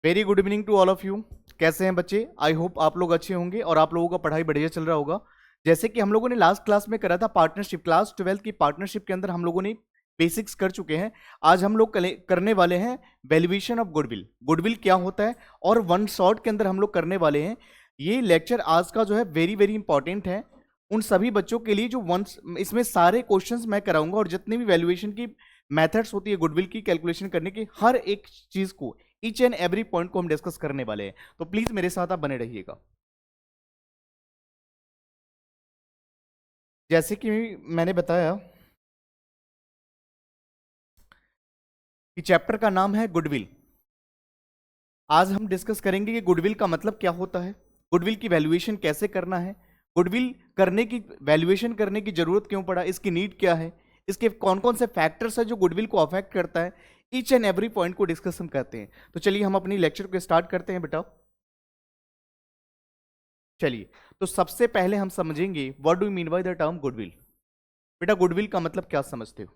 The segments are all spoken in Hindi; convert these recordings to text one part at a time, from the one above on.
Very good evening to all of you. कैसे हैं बच्चे? आई होप आप लोग अच्छे होंगे और आप लोगों का पढ़ाई बढ़िया चल रहा होगा। जैसे कि हम लोगों ने लास्ट क्लास में करा था पार्टनरशिप, क्लास 12 की पार्टनरशिप के अंदर हम लोगों ने बेसिक्स कर चुके हैं। आज हम लोग करने वाले हैं वैल्यूएशन ऑफ गुडविल। गुडविल क्या होता है और वन शॉट के अंदर हम लोग करने वाले हैं। ये लेक्चर आज का जो है वेरी वेरी इंपॉर्टेंट है उन सभी बच्चों के लिए जो वंस इसमें सारे क्वेश्चंस मैं कराऊंगा और जितनी भी वैल्यूएशन की मेथड्स होती है गुडविल की कैलकुलेशन करने की, हर एक चीज को, ईच एंड एवरी पॉइंट को हम डिस्कस करने वाले हैं। तो प्लीज मेरे साथ आप बने रहिएगा। जैसे कि मैंने बताया कि चैप्टर का नाम है गुडविल। आज हम डिस्कस करेंगे कि गुडविल का मतलब क्या होता है, गुडविल की वैल्यूएशन कैसे करना है, गुडविल करने की वैल्यूएशन करने की जरूरत क्यों पड़ा, इसकी नीड क्या है, इसके कौन कौन से फैक्टर्स है जो गुडविल को अफेक्ट करता है। ईच एंड एवरी पॉइंट को डिस्कस हम करते हैं। तो चलिए हम अपनी लेक्चर को स्टार्ट करते हैं बेटा। चलिए, तो सबसे पहले हम समझेंगे what do you mean by the term goodwill. बेटा गुडविल का मतलब क्या समझते हो?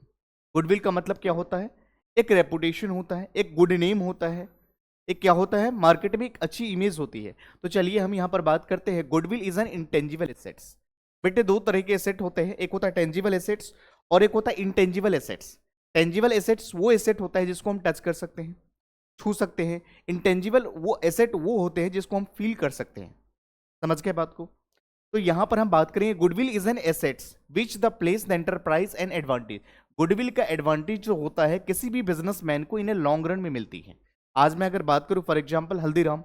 गुडविल का मतलब क्या होता है? एक रेपुटेशन होता है, एक गुड नेम होता है, एक क्या होता है, मार्केट में एक अच्छी इमेज होती है। तो चलिए हम यहां पर बात करते हैं। Goodwill is an intangible assets. बेटे दो तरह के एसेट होते हैं, एक होता है टेंजिबल एसेट्स और एक होता है इंटेंजिबल एसेट्स। टेंजिबल एसेट्स वो एसेट होता है जिसको हम टच कर सकते हैं, छू सकते हैं। इंटेंजिबल वो एसेट वो होते हैं जिसको हम फील कर सकते हैं। समझ गए बात को? तो यहां पर हम बात करेंगे goodwill is N assets which the place the enterprise and advantage. Goodwill का एडवांटेज जो होता है किसी भी बिजनेसमैन को इन्हें लॉन्ग रन में मिलती है। आज मैं अगर बात करूं फॉर एग्जांपल हल्दीराम,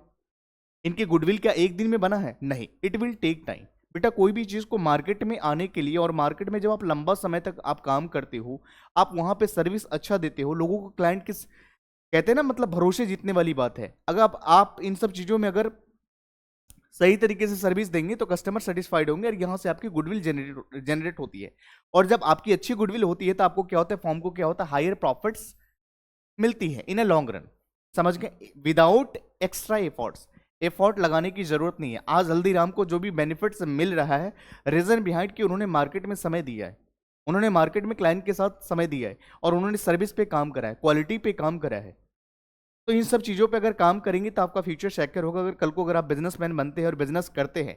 इनकी गुडविल क्या एक दिन में बना है? नहीं, इट विल टेक टाइम। बेटा कोई भी चीज को मार्केट में आने के लिए, और मार्केट में जब आप लंबा समय तक आप काम करते हो, आप वहां पे सर्विस अच्छा देते हो लोगों को, क्लाइंट किस कहते हैं ना, मतलब भरोसे जीतने वाली बात है। अगर आप इन सब चीजों में अगर सही तरीके से सर्विस देंगे तो कस्टमर सेटिस्फाइड होंगे और यहां से आपकी गुडविल जनरेट होती है। और जब आपकी अच्छी गुडविल होती है तो आपको क्या होता है, फॉर्म को क्या होता है, हायर प्रॉफिट्स मिलती है इन ए लॉन्ग रन। समझ गए? विदाउट एक्स्ट्रा एफर्ट्स, एफर्ट लगाने की जरूरत नहीं है। आज हल्दीराम को जो भी बेनिफिट्स मिल रहा है, रीजन बिहाइंड कि उन्होंने मार्केट में समय दिया है, उन्होंने मार्केट में क्लाइंट के साथ समय दिया है और उन्होंने सर्विस पे काम करा है, क्वालिटी पे काम करा है। तो इन सब चीज़ों पे अगर काम करेंगे तो आपका फ्यूचर सिक्योर होगा। अगर कल को अगर आप बिजनेसमैन बनते हैं और बिजनेस करते हैं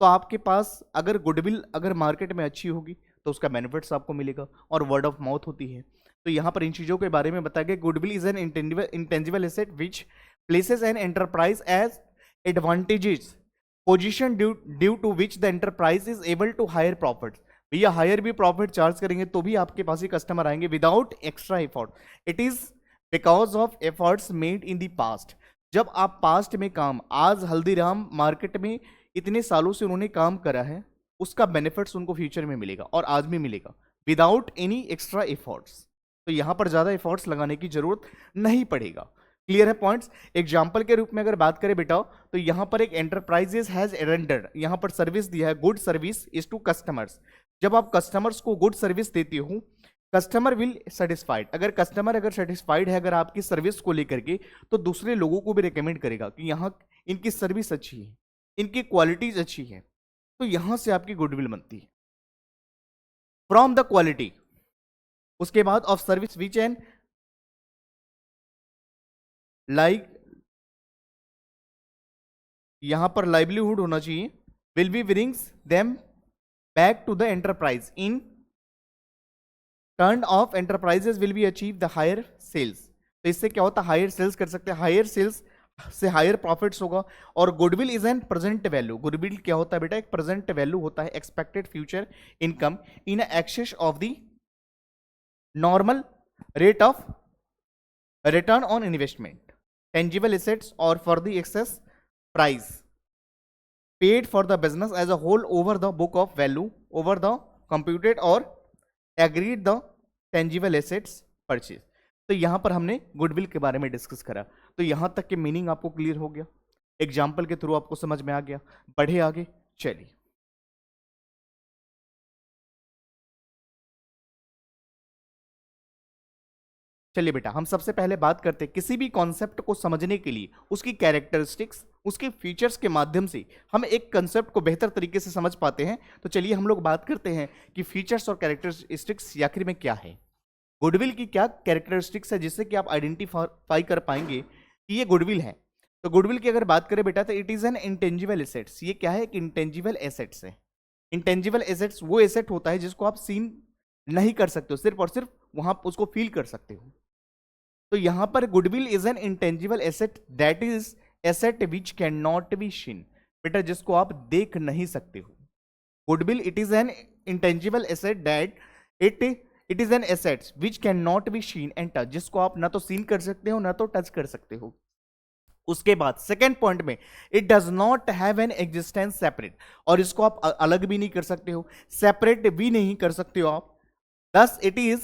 तो आपके पास अगर गुडविल अगर मार्केट में अच्छी होगी तो उसका बेनिफिट्स आपको मिलेगा और वर्ड ऑफ माउथ होती है। तो यहाँ पर इन चीज़ों के बारे में बताया गया। Goodwill is an intangible asset which places an enterprise as advantages position due to which the enterprise is able to higher profit. भैया हायर भी प्रॉफिट चार्ज करेंगे तो भी आपके पास ही कस्टमर आएंगे without extra effort. It is because of efforts made in the past. जब आप पास्ट में काम, आज हल्दीराम मार्केट में इतने सालों से उन्होंने काम करा है, उसका बेनिफिट्स उनको फ्यूचर में मिलेगा और आज भी मिलेगा विदाउट एनी एक्स्ट्रा एफर्ट्स। तो यहां पर ज्यादा एफर्ट्स लगाने की जरूरत नहीं पड़ेगा। क्लियर है पॉइंट्स? एग्जाम्पल के रूप में अगर बात करें बेटा, तो यहां पर एक एंटरप्राइजेस हैज रेंडर्ड, यहां पर सर्विस दिया है, good service is to customers. जब आप कस्टमर्स को गुड सर्विस देते हो, कस्टमर विल सेटिस्फाइड। अगर कस्टमर अगर सेटिस्फाइड है अगर आपकी सर्विस को लेकर के, तो दूसरे लोगों को भी रिकमेंड करेगा कि यहाँ इनकी सर्विस अच्छी है, इनकी क्वालिटीज अच्छी है। तो यहां से आपकी गुडविल बनती है फ्रॉम द क्वालिटी। उसके बाद of service which and like, यहां पर लाइवलीहुड होना चाहिए, will be brings them back to the enterprise in turn of enterprises will be achieve the higher sales. तो इससे क्या होता है, हायर सेल्स कर सकते हैं, हायर सेल्स से हायर प्रॉफिट्स होगा। और goodwill is an present value. Goodwill क्या होता है बेटा? एक प्रेजेंट वैल्यू होता है, expected future income in excess of the normal rate of return on investment, tangible assets और for the excess price paid for the business as a whole over the book of value over the computed और agreed the tangible assets purchase. तो यहां पर हमने गुडविल के बारे में डिस्कस करा। तो यहां तक के मीनिंग आपको क्लियर हो गया, एग्जाम्पल के थ्रू आपको समझ में आ गया। बढ़े आगे, चलिए चलिए बेटा, हम सबसे पहले बात करते हैं किसी भी कॉन्सेप्ट को समझने के लिए उसकी कैरेक्टरिस्टिक्स, उसके फीचर्स के माध्यम से हम एक कंसेप्ट को बेहतर तरीके से समझ पाते हैं। तो चलिए हम लोग बात करते हैं कि फीचर्स और कैरेक्टरिस्टिक्स आखिर में क्या है, गुडविल की क्या कैरेक्टरिस्टिक्स है जिससे कि आप आइडेंटिफाई कर पाएंगे कि ये गुडविल है। तो गुडविल की अगर बात करें बेटा तो it is an intangible assets. ये क्या है? एक इंटेंजिबल एसेट्स है। इंटेंजिबल एसेट्स वो एसेट होता है जिसको आप सीन नहीं कर सकते हो, सिर्फ और सिर्फ वहां उसको फील कर सकते हो। तो यहां पर goodwill is an intangible asset that is asset which can not be seen. बेटा जिसको आप देख नहीं सकते हो। Goodwill it is an intangible asset that it is an asset which can not be seen and touch, जिसको आप ना तो सीन कर सकते हो ना तो टच कर सकते हो। उसके बाद सेकेंड पॉइंट में it does not have an existence separate, और इसको आप अलग भी नहीं कर सकते हो, सेपरेट भी नहीं कर सकते हो आप। Thus it is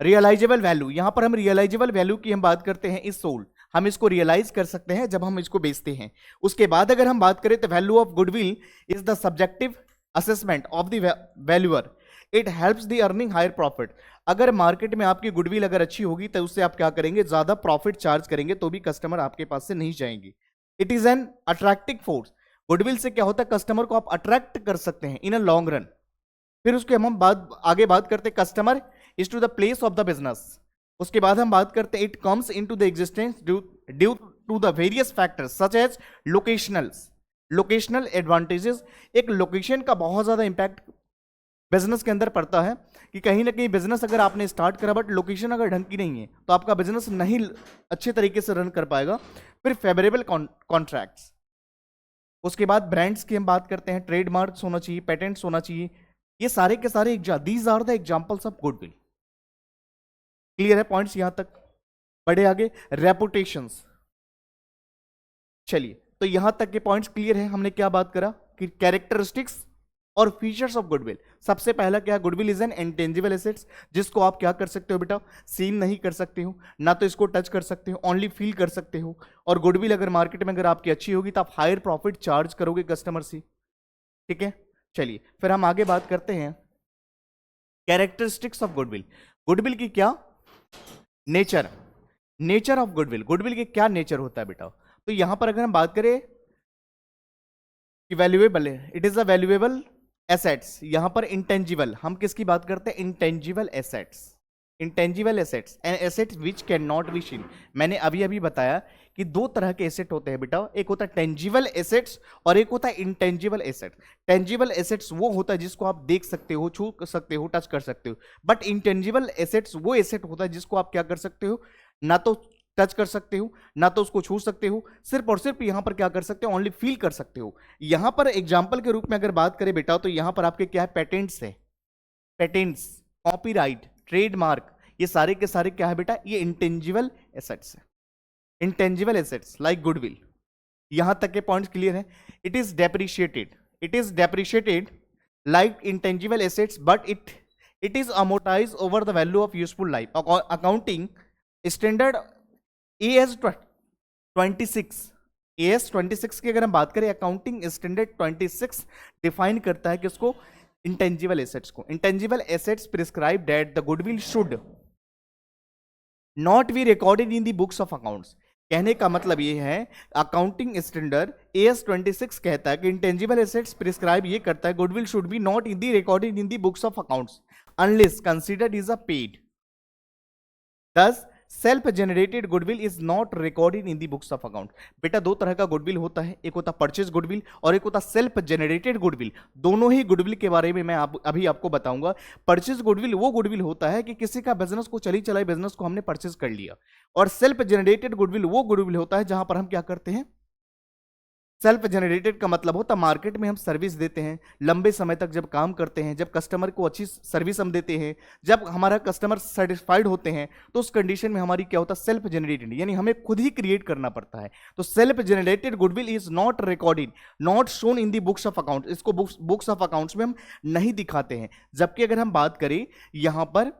realisable value. यहां पर हम रियलाइजेबल वैल्यू की हम बात करते हैं इस सोल्ड, हम इसको रियलाइज कर सकते हैं जब हम इसको बेचते हैं। उसके बाद अगर हम बात करें तो value of goodwill is the subjective assessment of the valuer, it helps the earning higher profit. अगर मार्केट में आपकी गुडविल अगर अच्छी होगी तो उससे आप क्या करेंगे? ज्यादा प्रॉफिट चार्ज करेंगे तो भी कस्टमर आपके पास से नहीं जाएंगे। It is an attractive force. Goodwill से क्या होता है? कस्टमर को आप अट्रैक्ट कर सकते हैं इन अ लॉन्ग रन। फिर उसके हम आगे बात करते हैं customer is to the place of the business. उसके बाद हम बात करते हैं it comes into the existence due to the various factors such as locational advantages. एक लोकेशन का बहुत ज्यादा इंपैक्ट बिजनेस के अंदर पड़ता है कि कहीं ना कहीं बिजनेस अगर आपने स्टार्ट करा बट लोकेशन अगर ढंग की नहीं है तो आपका बिजनेस नहीं अच्छे तरीके से रन कर पाएगा। फिर फेवरेबल कॉन्ट्रैक्ट्स। उसके बाद ब्रांड्स की हम बात करते हैं, ट्रेडमार्क्स होना चाहिए, पेटेंट्स होना चाहिए। ये सारे के सारे these are the examples of goodwill. Clear है पॉइंट्स यहां तक? बढ़े आगे, रेपुटेशंस। चलिए तो यहां तक के पॉइंट्स क्लियर है। हमने क्या बात करा कि कैरेक्टरिस्टिक्स और फीचर्स ऑफ गुडविल। सबसे पहला क्या है? Goodwill is an intangible assets, जिसको आप क्या कर सकते हो बेटा? सीन नहीं कर सकते हो, ना तो इसको टच कर सकते हो, ओनली फील कर सकते हो। और गुडविल अगर मार्केट में अगर आपकी अच्छी होगी तो आप हायर प्रॉफिट चार्ज करोगे कस्टमर से। ठीक है, चलिए फिर हम आगे बात करते हैं कैरेक्टरिस्टिक्स ऑफ गुडविल। गुडविल की क्या नेचर ऑफ गुडविल। गुडविल के क्या नेचर होता है बेटा? तो यहां पर अगर हम बात करें कि वैल्यूएबल है, it is a valuable assets. यहां पर इंटेंजिबल, हम किसकी बात करते हैं? Intangible assets. Intangible assets and assets which can not be seen. मैंने अभी अभी बताया कि दो तरह के एसेट होते हैं बेटा, एक होता है टेंजिबल एसेट्स और एक होता है इंटेंजिबल एसेट्स। टेंजिबल एसेट्स वो होता है जिसको आप देख सकते हो, छू सकते हो, टच कर सकते हो। बट इंटेंजिबल एसेट्स वो एसेट होता है जिसको आप क्या कर सकते हो? ना तो टच कर सकते हो, ना तो उसको छू सकते हो, सिर्फ और सिर्फ यहां पर क्या कर सकते हो? ओनली फील कर सकते हो। यहां पर एग्जांपल के रूप में अगर बात करें बेटा तो यहां पर आपके क्या है? पेटेंट्स है। पेटेंट्स, कॉपीराइट, ट्रेडमार्क, ये सारे के सारे क्या है बेटा? ये इंटेंजिबल एसेट्स है। Intangible assets like goodwill. यहां तक के पॉइंट्स क्लियर है? It is depreciated like intangible assets but it is amortise over the value of useful life. Accounting standard AS 26 की अगर हम बात करें, अकाउंटिंग स्टैंडर्ड 26 डिफाइन करता है किसको? इंटेंजिबल एसेट्स को। Intangible assets prescribe that the goodwill should not be recorded in the books of accounts. कहने का मतलब ये है, अकाउंटिंग स्टैंडर्ड AS 26 कहता है कि इंटेंजिबल एसेट्स प्रिस्क्राइब ये करता है goodwill should be not in the recorded in the books of accounts unless considered is a paid. Thus self generated goodwill is not recorded in the books of account. बेटा दो तरह का गुडविल होता है, एक होता परचेज गुडविल और एक होता सेल्फ जनरेटेड गुडविल। दोनों ही गुडविल के बारे में मैं अभी आपको बताऊंगा। परचेज गुडविल वो गुडविल होता है कि किसी का बिजनेस को, चली चलाई बिजनेस को हमने परचेज कर लिया। और सेल्फ जनरेटेड गुडविल वो गुडविल होता है जहां पर हम क्या करते हैं? सेल्फ जनरेटेड का मतलब होता है मार्केट में हम सर्विस देते हैं, लंबे समय तक जब काम करते हैं, जब कस्टमर को अच्छी सर्विस हम देते हैं, जब हमारा कस्टमर सेटिस्फाइड होते हैं, तो उस कंडीशन में हमारी क्या होता है? सेल्फ जनरेटेड, यानी हमें खुद ही क्रिएट करना पड़ता है। तो self generated goodwill is not recorded, not shown in the books of account. इसको बुक्स ऑफ अकाउंट्स में हम नहीं दिखाते हैं। जबकि अगर हम बात करें यहां पर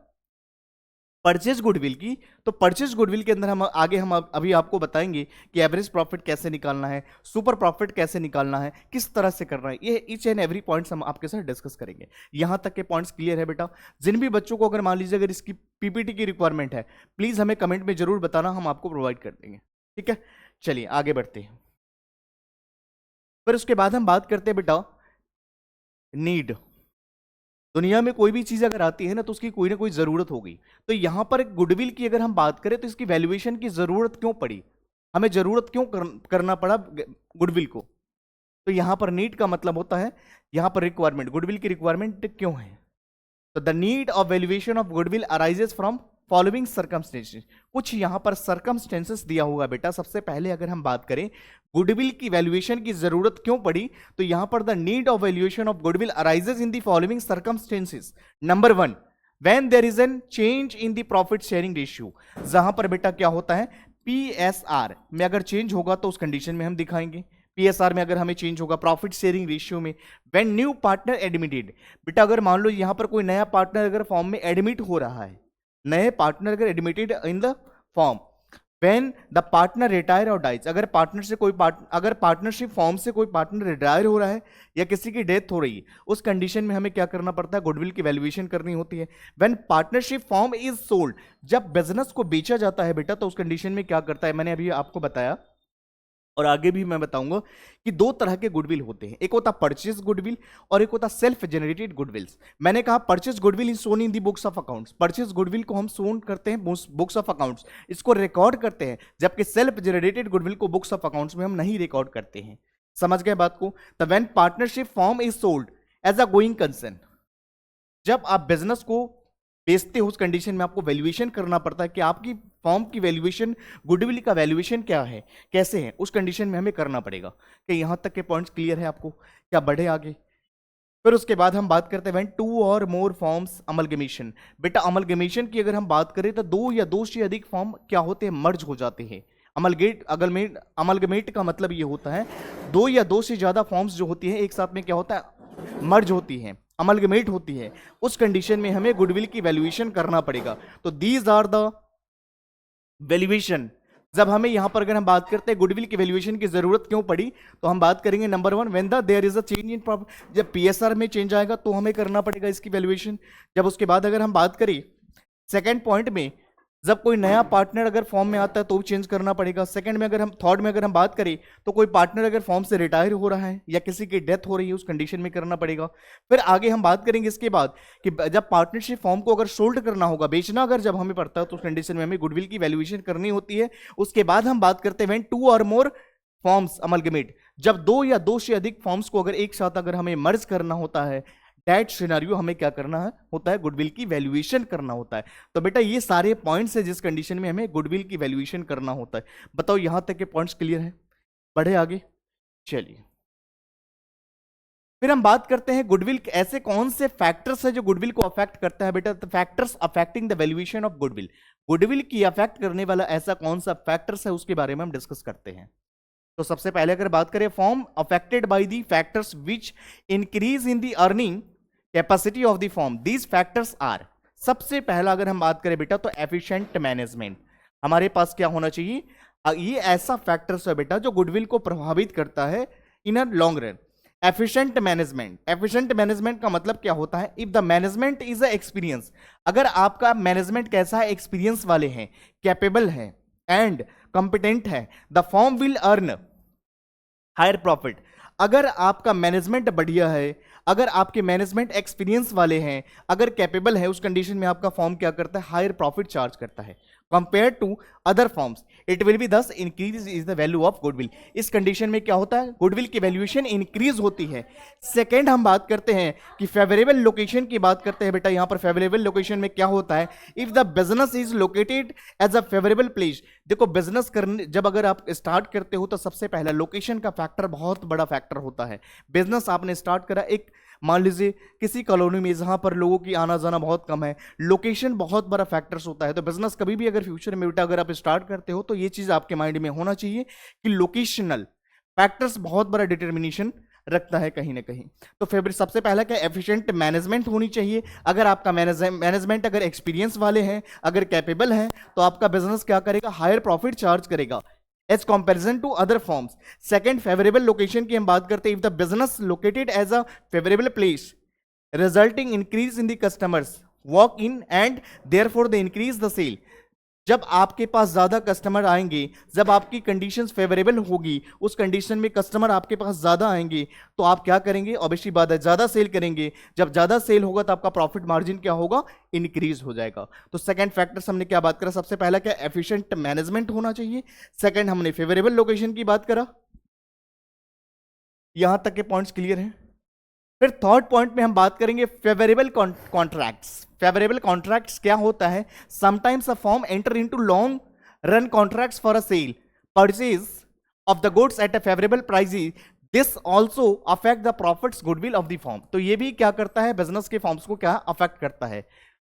परचेज गुडविल की, तो परचेज गुडविल के अंदर हम अभी आपको बताएंगे कि एवरेज प्रॉफिट कैसे निकालना है, सुपर प्रॉफिट कैसे निकालना है, किस तरह से करना है। ये ईच एंड एवरी पॉइंट्स हम आपके साथ डिस्कस करेंगे। यहां तक के पॉइंट्स क्लियर है बेटा? जिन भी बच्चों को अगर मान लीजिए अगर इसकी पीपीटी की रिक्वायरमेंट है, प्लीज हमें कमेंट में जरूर बताना, हम आपको प्रोवाइड कर देंगे। ठीक है, चलिए आगे बढ़ते हैं। फिर उसके बाद हम बात करते हैं बेटा नीड। दुनिया में कोई भी चीज अगर आती है ना तो उसकी कोई ना कोई जरूरत होगी। तो यहां पर गुडविल की अगर हम बात करें तो इसकी वैल्यूएशन की जरूरत क्यों पड़ी? हमें जरूरत क्यों करना पड़ा गुडविल को? तो यहां पर नीड का मतलब होता है यहां पर रिक्वायरमेंट, गुडविल की रिक्वायरमेंट क्यों है? तो the need of valuation of goodwill arises from following circumstances. कुछ यहां पर सर्कमस्टेंसेस दिया होगा बेटा। सबसे पहले अगर हम बात करें गुडविल की वैल्यूएशन की जरूरत क्यों पड़ी, तो यहां पर the need of valuation of goodwill arises in the following circumstances. Number 1, when there is an change in the profit sharing ratio. जहां पर बेटा क्या होता है, पीएसआर में अगर चेंज होगा तो उस कंडीशन में हम दिखाएंगे। पीएसआर में अगर हमें चेंज होगा, प्रॉफिट शेयरिंग रेशियो में, व्हेन न्यू पार्टनर एडमिटेड। बेटा अगर मान लो यहां पर कोई नया पार्टनर अगर फॉर्म में एडमिट हो रहा है, नए पार्टनर अगर admitted in the form, when the partner retire और डाइज। अगर पार्टनर से कोई अगर पार्टनरशिप फॉर्म से कोई पार्टनर रिटायर हो रहा है या किसी की डेथ हो रही है, उस कंडीशन में हमें क्या करना पड़ता है, गुडविल की वैल्यूएशन करनी होती है। When partnership firm is sold, जब बिजनेस को बेचा जाता है बेटा, तो उस कंडीशन में क्या करता है, मैंने अभी आपको बताया और आगे भी मैं बताऊंगा कि दो तरह के गुडविल होते हैं। एक होता परचेज गुडविल और एक होता सेल्फ जनरेटेड गुडविल्स। मैंने कहा purchase goodwill is shown in the books of accounts. Purchase goodwill को हम सोन करते हैं बुक्स ऑफ अकाउंट्स, इसको रिकॉर्ड करते हैं, जबकि सेल्फ जनरेटेड गुडविल को बुक्स ऑफ अकाउंट्स में हम नहीं रिकॉर्ड करते हैं। समझ गए बात को? The when partnership firm is sold as a going concern, जब आप बिजनेस को बेचते हो उस कंडीशन में आपको वैल्यूएशन करना पड़ता है कि आपकी फॉर्म की वैल्यूएशन, गुडविल का वैल्यूएशन क्या है, कैसे है, उस कंडीशन में हमें करना पड़ेगा। कि यहां तक के पॉइंट्स क्लियर है आपको? क्या बढ़े आगे? फिर उसके बाद हम बात करते हैं व्हेन टू और मोर फॉर्म्स अमलगमेशन। बेटा अमलगमेशन की अगर हम बात करें तो दो या दो से अधिक फॉर्म क्या होते हैं, मर्ज हो जाते हैं। अमलगमेट का मतलब ये होता है दो या दो से ज्यादा फॉर्म्स जो होती है एक साथ में क्या होता है, मर्ज होती है, अमलगमेट होती है। उस कंडीशन में हमें गुडविल की वैल्यूएशन करना पड़ेगा। तो दीज आर द वैल्यूएशन। जब हमें यहां पर अगर हम बात करते हैं गुडविल की वैल्यूएशन की जरूरत क्यों पड़ी, तो हम बात करेंगे number 1, when the there is a change in profit. जब पीएसआर में चेंज आएगा तो हमें करना पड़ेगा इसकी वैल्यूएशन। जब उसके बाद अगर हम बात करें सेकंड पॉइंट में, जब कोई नया पार्टनर अगर फॉर्म में आता है तो चेंज करना पड़ेगा। सेकंड में अगर हम थर्ड में अगर हम बात करें तो कोई पार्टनर अगर फॉर्म से रिटायर हो रहा है या किसी की डेथ हो रही है, उस कंडीशन में करना पड़ेगा। फिर आगे हम बात करेंगे इसके बाद कि जब पार्टनरशिप फॉर्म को अगर सोल्ड करना होगा, बेचना अगर जब हमें पड़ता है, तो उस कंडीशन में हमें गुडविल की वैल्यूएशन करनी होती है। उसके बाद हम बात करते हैं व्हेन टू और मोर फॉर्म्स अमलगमेट, जब दो या दो से अधिक फॉर्म्स को अगर एक साथ अगर हमें मर्ज करना होता है, दैट सिनेरियो हमें क्या करना है होता है, गुडविल की वैल्यूएशन करना होता है। तो बेटा ये सारे पॉइंट्स है जिस कंडीशन में हमें गुडविल की वैल्यूएशन करना होता है। बताओ यहां तक के पॉइंट्स क्लियर है? बढ़े आगे, चलिए फिर हम बात करते हैं गुडविल के ऐसे कौन से फैक्टर्स है जो गुडविल को अफेक्ट करता है। बेटा factors affecting the valuation of goodwill, goodwill की अफेक्ट करने वाला ऐसा कौन सा फैक्टर्स है उसके बारे में हम डिस्कस करते हैं। तो सबसे पहले अगर बात करें firm affected by the factors which increase in the earning capacity of the firm, these factors are. सबसे पहला अगर हम बात करें बेटा तो एफिशिएंट मैनेजमेंट। हमारे पास क्या होना चाहिए, ये ऐसा फैक्टर्स है बेटा जो गुडविल को प्रभावित करता है in a long run. Efficient management, efficient management का मतलब क्या होता है, if the management is a experience, अगर आपका मैनेजमेंट कैसा है, एक्सपीरियंस वाले हैं, कैपेबल है एंड कंपिटेंट है, the firm will earn higher profit. अगर आपका मैनेजमेंट बढ़िया है, अगर आपके मैनेजमेंट एक्सपीरियंस वाले हैं, अगर कैपेबल है, उस कंडीशन में आपका फॉर्म क्या करता है, हायर प्रॉफिट चार्ज करता है compare to other firms. It will be thus increase is the value of goodwill. इस कंडीशन में क्या होता है, गुडविल की वैल्यूएशन इंक्रीज होती है। सेकेंड हम बात करते हैं कि फेवरेबल लोकेशन की बात करते हैं। बेटा यहां पर फेवरेबल लोकेशन में क्या होता है, if the business is located as a favourable place. देखो बिजनेस करने जब अगर आप स्टार्ट करते हो तो सबसे पहला लोकेशन का फैक्टर बहुत बड़ा फैक्टर होता है। बिजनेस आपने स्टार्ट करा एक मान लीजिए किसी कॉलोनी में जहां पर लोगों की आना जाना बहुत कम है, लोकेशन बहुत बड़ा फैक्टर्स होता है। तो बिजनेस कभी भी अगर फ्यूचर में बेटा अगर आप स्टार्ट करते हो तो ये चीज आपके माइंड में होना चाहिए कि लोकेशनल फैक्टर्स बहुत बड़ा डिटर्मिनेशन रखता है कहीं ना कहीं। तो फिर सबसे पहला क्या, एफिशिएंट मैनेजमेंट होनी चाहिए। अगर आपका मैनेजमेंट अगर एक्सपीरियंस वाले हैं, अगर कैपेबल हैं, तो आपका बिजनेस क्या करेगा, हायर प्रॉफिट चार्ज करेगा as comparison to other firms. Second favourable location की हम बात करते हैं, if the business located as a favourable place resulting increase in the customers walk in and therefore they increase the sale. जब आपके पास ज्यादा कस्टमर आएंगे, जब आपकी कंडीशंस फेवरेबल होगी, उस कंडीशन में कस्टमर आपके पास ज्यादा आएंगे, तो आप क्या करेंगे, ऑब्वियसली बात है ज्यादा सेल करेंगे। जब ज्यादा सेल होगा तो आपका प्रॉफिट मार्जिन क्या होगा, इंक्रीज हो जाएगा। तो सेकंड फैक्टर्स हमने क्या बात करा, सबसे पहला क्या, एफिशिएंट मैनेजमेंट होना चाहिए। सेकंड हमने फेवरेबल लोकेशन की बात करा। यहां तक के पॉइंट्स क्लियर हैं। फिर थर्ड पॉइंट में हम बात करेंगे फेवरेबल कॉन्ट्रैक्ट्स। फेवरेबल कॉन्ट्रैक्ट्स क्या होता है, sometimes a firm enter into long run contracts for a cell purchase of the goods at a favourable price, this also affect the profits goodwill of the firm. तो ये भी क्या करता है, बिजनेस के फॉर्म्स को क्या अफेक्ट करता है।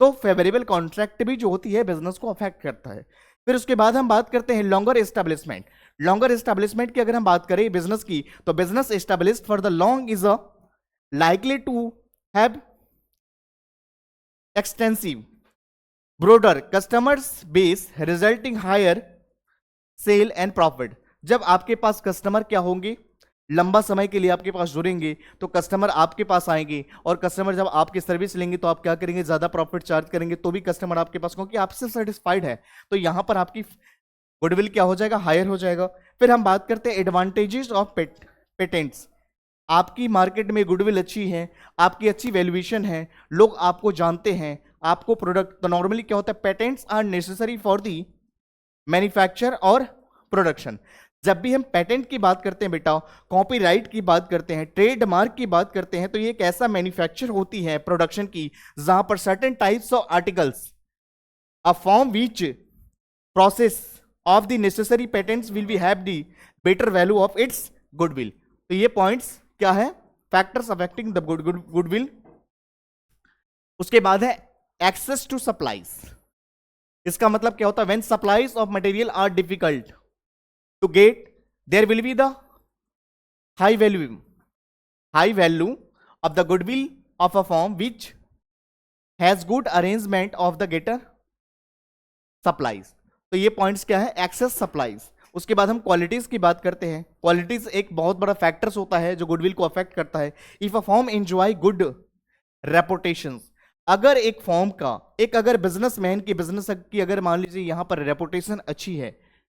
तो फेवरेबल कॉन्ट्रैक्ट भी जो होती है बिजनेस को अफेक्ट करता है। फिर उसके बाद हम बात करते हैं लॉन्गर एस्टेब्लिशमेंट। लॉन्गर एस्टेब्लिशमेंट की अगर हम बात करें बिजनेस की, तो business established for the long is a likely to have extensive broader customers base resulting higher sale and profit। जब आपके पास कस्टमर क्या होंगे, लंबा समय के लिए आपके पास जुड़ेंगे, तो कस्टमर आपके पास आएंगे, और कस्टमर जब आपकी सर्विस लेंगे तो आप क्या करेंगे, ज्यादा प्रॉफिट चार्ज करेंगे, तो भी कस्टमर आपके पास, क्योंकि आपसे सेटिस्फाइड है, तो यहां पर आपकी गुडविल क्या हो जाएगा, हायर हो जाएगा। फिर हम बात करते हैं एडवांटेजेस ऑफ पेटेंट्स। आपकी मार्केट में गुडविल अच्छी है, आपकी अच्छी वैल्यूएशन है, लोग आपको जानते हैं, आपको प्रोडक्ट, तो नॉर्मली क्या होता है, patents are necessary for the manufacture और प्रोडक्शन। जब भी हम पेटेंट की बात करते हैं बेटा, कॉपीराइट की बात करते हैं, ट्रेडमार्क की बात करते हैं, तो ये एक ऐसा मैन्युफैक्चर होती है प्रोडक्शन की, जहां पर certain types of articles a firm which process of the necessary patents will be have the better value of its goodwill. तो ये पॉइंट्स क्या है, फैक्टर्स अफेक्टिंग द गुडविल। उसके बाद है एक्सेस टू सप्लाईज। इसका मतलब क्या होता है, when supplies of material are difficult to get, there will be the high value of the goodwill of a firm which has good arrangement of the greater supplies. तो ये पॉइंट्स क्या है, एक्सेस सप्लाईज। उसके बाद हम क्वालिटीज की बात करते हैं। क्वालिटीज एक बहुत बड़ा फैक्टर्स होता है जो गुडविल को अफेक्ट करता है। If a form enjoy good reputation, अगर एक फॉर्म का, एक अगर बिजनेसमैन की, बिजनेस की अगर मान लीजिए यहां पर रेपुटेशन अच्छी है,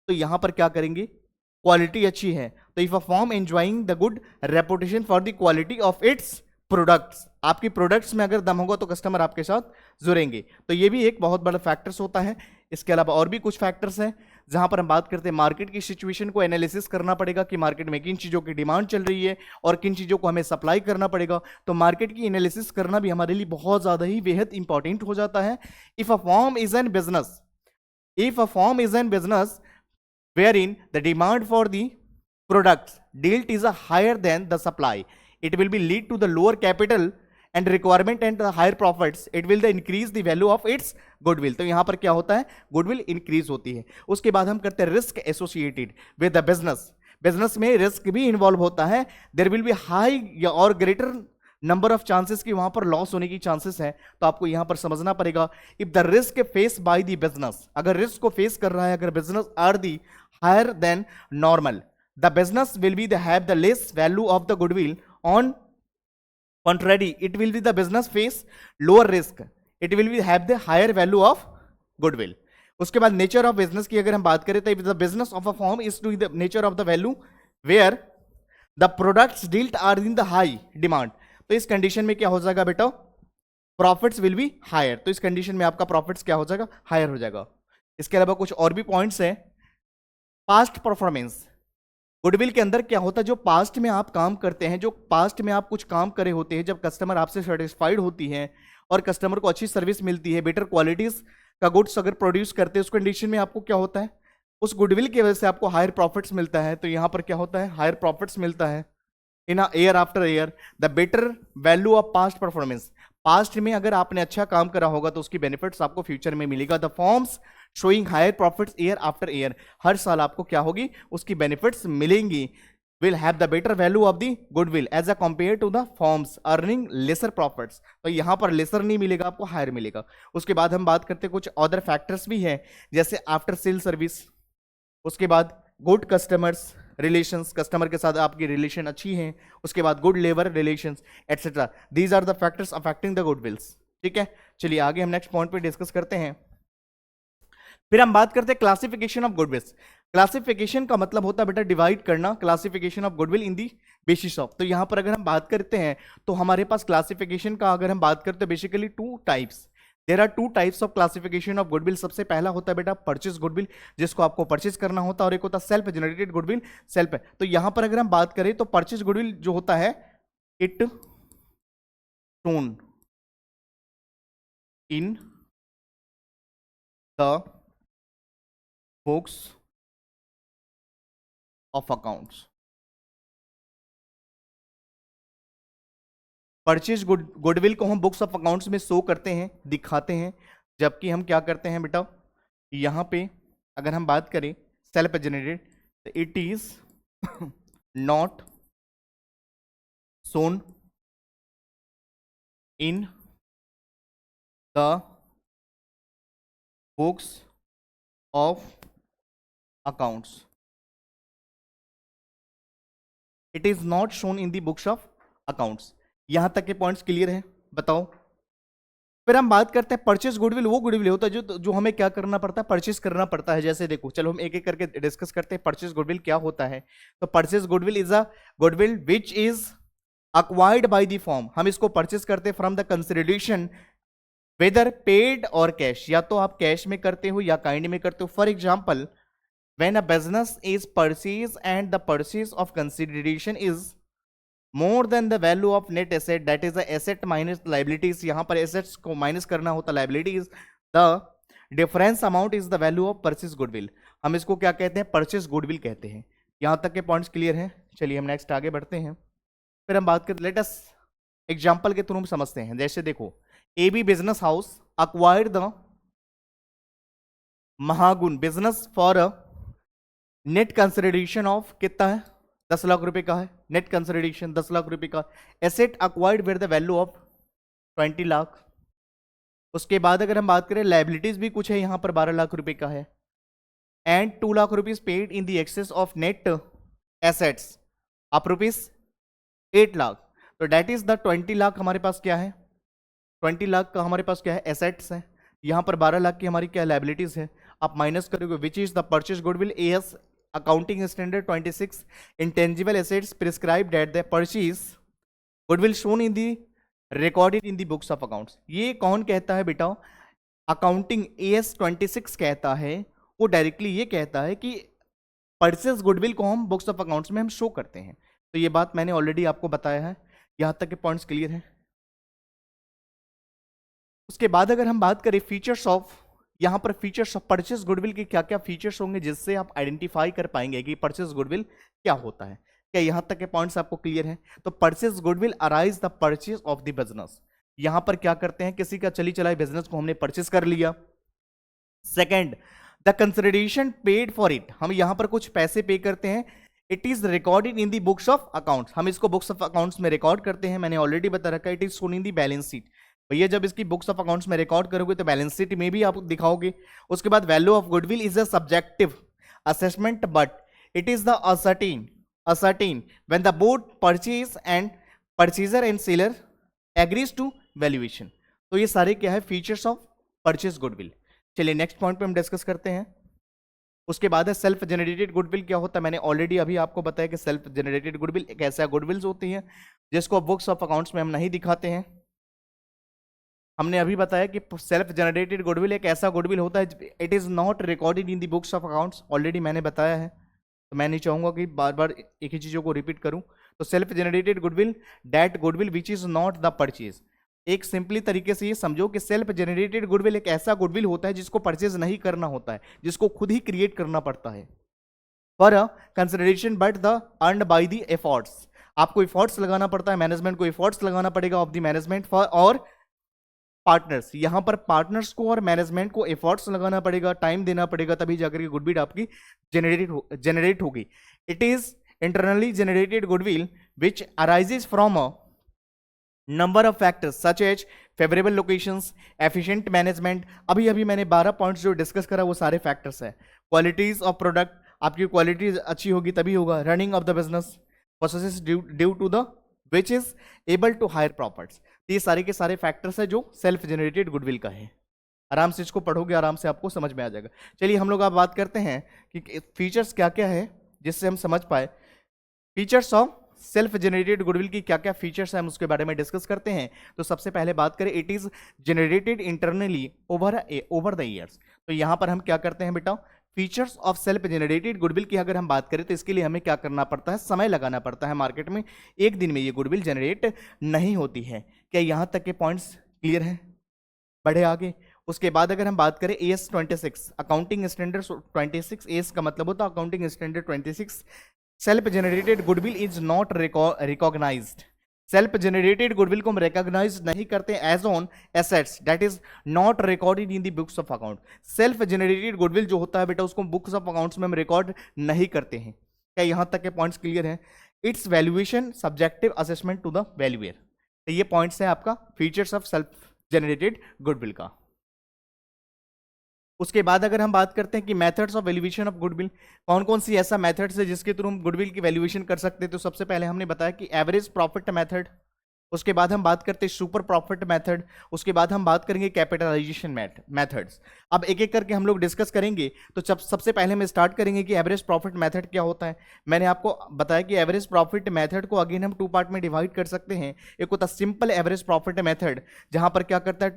तो यहां पर क्या करेंगे, क्वालिटी अच्छी है, तो if a form enjoying the good reputation for the quality of its products, आपकी प्रोडक्ट्स में अगर दम होगा तो कस्टमर आपके साथ जुड़ेंगे। तो ये भी एक बहुत बड़ा फैक्टर्स होता है। इसके अलावा और भी कुछ फैक्टर्स हैं जहां पर हम बात करते हैं, मार्केट की सिचुएशन को एनालिसिस करना पड़ेगा कि मार्केट में किन चीजों की डिमांड चल रही है और किन चीजों को हमें सप्लाई करना पड़ेगा। तो मार्केट की एनालिसिस करना भी हमारे लिए बहुत ज्यादा ही बेहद इंपॉर्टेंट हो जाता है। If a firm is an business, if a firm is an business wherein the demand for the products dealt is a higher than the supply, it will be lead to the lower capital and requirement and the higher profits, it will the increase the value of its goodwill। तो यहां पर क्या होता है, गुडविल इंक्रीज होती है। उसके बाद हम करते हैं risk associated with the business. Business में रिस्क भी इन्वॉल्व होता है। देयर विल बी हाई और ग्रेटर नंबर ऑफ चांसेस की वहां पर लॉस होने की चांसेस है। तो आपको यहां पर समझना पड़ेगा, if the risk face by the business, अगर रिस्क को फेस कर रहा है, अगर business are the higher than normal, the business will be the have the less value of the goodwill. On contrary, it will be the business face lower risk, it will be have the higher value of goodwill। उसके बाद नेचर ऑफ बिजनेस की अगर हम बात करें, तो the business of a firm is to the nature of the value where the products dealt are in the high demand. तो इस कंडीशन में क्या हो जाएगा बेटा, प्रॉफिट्स विल बी हायर। तो इस कंडीशन में आपका प्रॉफिट्स क्या हो जाएगा, हायर हो जाएगा। इसके अलावा कुछ और भी पॉइंट्स हैं। पास्ट परफॉर्मेंस, गुडविल के अंदर क्या होता है, जो पास्ट में आप काम करते हैं, जो पास्ट में आप कुछ काम करे होते हैं, जब कस्टमर आपसे सेटिस्फाइड होती है और कस्टमर को अच्छी सर्विस मिलती है, बेटर क्वालिटीज का गुड्स अगर प्रोड्यूस करते हैं, उस कंडीशन में आपको क्या होता है, उस गुडविल की वजह से आपको हायर प्रॉफिट्स मिलता है। तो यहां पर क्या होता है, हायर प्रॉफिट्स मिलता है in year after year. The better value of past performance, past में अगर आपने अच्छा काम करा होगा तो उसकी बेनिफिट्स आपको फ्यूचर में मिलेगा। The firms showing higher profits year after year, हर साल आपको क्या होगी, उसकी बेनिफिट्स मिलेंगी। Will have the better value of the goodwill as a compare to the firms earning lesser profits. तो यहां पर लेसर नहीं मिलेगा, आपको हायर मिलेगा। उसके बाद हम बात करते हैं कुछ अदर फैक्टर्स भी हैं, जैसे आफ्टर सेल सर्विस, उसके बाद गुड कस्टमर्स रिलेशंस, कस्टमर के साथ आपकी रिलेशन अच्छी है, उसके बाद good labour relations et cetera. These are the factors affecting the goodwills. ठीक है, चलिए आगे हम नेक्स्ट पॉइंट पे डिस्कस करते हैं। फिर हम बात करते हैं क्लासिफिकेशन ऑफ गुडविल। क्लासिफिकेशन का मतलब होता है बेटा डिवाइड करना, classification of goodwill in the basis of. तो यहां पर अगर हम बात करते हैं तो हमारे पास क्लासिफिकेशन का अगर हम बात करते हैं basically two types, there are two types of classification of goodwill. सबसे पहला होता है बेटा परचेज गुडविल, जिसको आपको परचेज करना होता है, और एक होता है सेल्फ जनरेटेड गुडविल, सेल्फ है। तो यहां पर अगर हम बात करें तो परचेज गुडविल जो होता है it shown in the books of accounts. Purchase goodwill को हम बुक्स ऑफ अकाउंट्स में शो करते हैं, दिखाते हैं, जबकि हम क्या करते हैं बेटा यहां पे अगर हम बात करें सेल्फ जनरेटेड तो it is not shown in the books of accounts. It is not shown in the books of accounts. यहां तक के पॉइंट्स क्लियर है, बताओ। फिर हम बात करते हैं परचेज गुडविल, वो गुडविल होता है जो हमें क्या करना पड़ता है, परचेज करना पड़ता है। जैसे देखो चलो हम एक एक करके डिस्कस करते हैं परचेज गुडविल क्या होता है। तो purchase goodwill is a goodwill which is acquired by the firm. हम इसको परचेज करते हैं from the consideration whether paid और कैश, या तो आप कैश में करते हो या काइंड में करते हो। For example when a business is purchased and the purchase of consideration is more than the value of net asset, that is the asset minus liabilities। यहां पर assets को माइनस करना होता liabilities, the difference amount is the value of purchase goodwill। हम इसको क्या कहते हैं, परचेज गुडविल कहते हैं। यहां तक के पॉइंट्स क्लियर हैं। चलिए हम नेक्स्ट आगे बढ़ते हैं। फिर हम बात करते, लेट अस एग्जांपल के थ्रू हम समझते हैं। जैसे देखो AB business house acquired the Mahagun business for net consideration of कितना है, 10 लाख रुपए का है। नेट कंसिडरेशन 10 लाख रुपए का। Asset acquired with the value of 20 lakh. उसके बाद अगर हम बात करें लाइबिलिटीज भी कुछ है यहां पर 12 लाख रुपए का है। And 2 lakh rupees paid in the excess of net assets of rupees 8 lakh. तो डेट इज द 20 लाख हमारे पास क्या है, 20 लाख का हमारे पास क्या है, एसेट्स है। यहां पर 12 लाख की हमारी क्या लाइबिलिटीज है। आप माइनस करोगे which is the purchase goodwill as accounting standard 26 intangible assets prescribed at the purchase goodwill shown in the recorded in the books of accounts. ये कौन कहता है बेटा, अकाउंटिंग एएस 26 कहता है। वो डायरेक्टली ये कहता है कि परचेज गुडविल को हम बुक्स ऑफ अकाउंट्स में हम शो करते हैं। तो ये बात मैंने ऑलरेडी आपको बताया है। यहां तक के पॉइंट्स क्लियर हैं। उसके बाद अगर हम बात करें फीचर्स ऑफ, यहां पर फीचर्स ऑफ परचेज गुडविल के क्या क्या फीचर्स होंगे जिससे आप आइडेंटिफाई कर पाएंगे कि परचेज गुडविल क्या होता है। क्या यहां तक के पॉइंट्स आपको क्लियर हैं। तो purchase goodwill arise the purchase of the business. यहां पर क्या करते हैं, किसी का चली चलाई बिजनेस को हमने परचेज कर लिया। Second, the consideration paid for it, हम यहां पर कुछ पैसे पे करते हैं। It is recorded in the books of accounts, हम इसको बुक्स ऑफ अकाउंट्स में रिकॉर्ड करते हैं। मैंने ऑलरेडी बता रखा है it is shown in the balance sheet. भैया जब इसकी बुक्स ऑफ अकाउंट्स में रिकॉर्ड करोगे तो बैलेंस शीट में भी आप दिखाओगे। उसके बाद value of goodwill is a subjective assessment but it is the ascertain when the board purchase and purchaser and seller agrees to valuation. तो ये सारे क्या है, फीचर्स ऑफ परचेज गुडविल। चलिए नेक्स्ट पॉइंट पे हम डिस्कस करते हैं। उसके बाद है सेल्फ जनरेटेड गुडविल क्या होता है। मैंने ऑलरेडी अभी आपको बताया कि सेल्फ जनरेटेड गुडविल एक ऐसा गुडविल्स होती है जिसको बुक्स ऑफ अकाउंट्स में हम नहीं दिखाते हैं। हमने अभी बताया कि सेल्फ जनरेटेड गुडविल एक ऐसा गुडविल होता है, it is not recorded in the books of accounts. Already मैंने बताया है, तो मैं नहीं चाहूंगा कि बार बार एक ही चीजों को रिपीट करूं। तो self generated goodwill, that goodwill which is not the purchase. एक सिंपली तरीके से ये समझो कि सेल्फ जनरेटेड गुडविल एक ऐसा गुडविल होता है जिसको परचेज नहीं करना होता है, जिसको खुद ही क्रिएट करना पड़ता है for a consideration but the earned by the efforts. आपको एफर्ट्स लगाना पड़ता है, मैनेजमेंट को एफर्ट्स लगाना पड़ेगा ऑफ द मैनेजमेंट फॉर और पार्टनर्स। यहां पर पार्टनर्स को और मैनेजमेंट को एफर्ट्स लगाना पड़ेगा, टाइम देना पड़ेगा, तभी जाकर के गुडविल आपकी जनरेट होगी। It is internally generated goodwill which arises from a number of factors such as favourable locations, efficient management. अभी मैंने 12 पॉइंट्स जो डिस्कस करा वो सारे फैक्टर्स हैं। क्वालिटीज ऑफ प्रोडक्ट, आपकी क्वालिटी अच्छी होगी तभी होगा। Running of the business, processes due to the which is able to higher profits. ये सारे के सारे फैक्टर्स है जो सेल्फ जनरेटेड गुडविल का है। आराम से इसको पढ़ोगे, आराम से आपको समझ में आ जाएगा। चलिए हम लोग अब बात करते हैं कि फीचर्स क्या क्या है जिससे हम समझ पाए। Features of self generated goodwill की क्या क्या फीचर्स हैं हम उसके बारे में डिस्कस करते हैं। तो सबसे पहले बात करें, it is generated internally over the years. तो यहां पर हम क्या करते हैं बेटा, features of self generated goodwill की अगर हम बात करें तो इसके लिए हमें क्या करना पड़ता है, समय लगाना पड़ता है। मार्केट में एक दिन में ये गुडविल जनरेट नहीं होती है। क्या यहां तक के पॉइंट्स क्लियर हैं? बढ़े आगे। उसके बाद अगर हम बात करें एएस 26 अकाउंटिंग स्टैंडर्ड 26, एएस का मतलब होता है accounting standard 26, self generated goodwill is not recognised. Self generated goodwill को हम रिकॉग्नाइज नहीं करते as an assets that is not recorded in the books of account. Self generated goodwill जो होता है बेटा उसको बुक्स ऑफ अकाउंट्स में हम रिकॉर्ड नहीं करते हैं। क्या यहां तक के पॉइंट्स क्लियर हैं? Its valuation subjective assessment to the valuer. तो ये पॉइंट्स है आपका features of self generated goodwill का। उसके बाद अगर हम बात करते हैं कि methods of valuation of goodwill, कौन कौन सी ऐसा मेथड्स है जिसके थ्रू हम गुडविल की वैल्यूएशन कर सकते हैं। तो सबसे पहले हमने बताया कि एवरेज प्रॉफिट मेथड, उसके बाद हम बात करते हैं सुपर प्रॉफिट मेथड, उसके बाद हम बात करेंगे कैपिटलाइजेशन मेथड्स। अब एक एक करके हम लोग डिस्कस करेंगे। तो सबसे पहले हम स्टार्ट करेंगे कि एवरेज प्रॉफिट मेथड क्या होता है। मैंने आपको बताया कि एवरेज प्रॉफिट मेथड को अगेन हम टू पार्ट में डिवाइड कर सकते हैं। एक होता है सिंपल एवरेज प्रॉफिट मेथड, जहां पर क्या करता है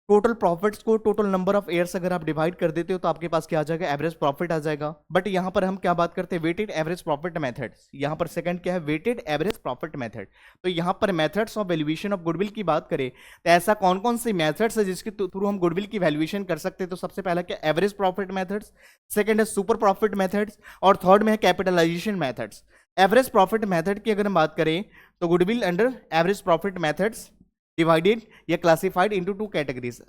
टोटल प्रॉफिट्स को टोटल नंबर ऑफ ईयर्स अगर आप डिवाइड कर देते हो तो आपके पास क्या आ जाएगा, एवरेज प्रॉफिट आ जाएगा। बट यहां पर हम क्या बात करते हैं, वेटेड एवरेज प्रॉफिट मेथड। यहां पर सेकंड क्या है, वेटेड एवरेज प्रॉफिट मेथड। तो यहां पर methods of valuation of goodwill की बात करें तो ऐसा कौन कौन से मेथड्स है जिसके थ्रू हम गुडविल की वैल्यूएशन कर सकते हैं। तो सबसे पहला क्या, एवरेज प्रॉफिट मेथड्स, सेकंड है सुपर प्रॉफिट मेथड्स, और थर्ड में है capitalisation methods. Average profit method की अगर हम बात करें तो goodwill under average profit methods divided या classified into two categories,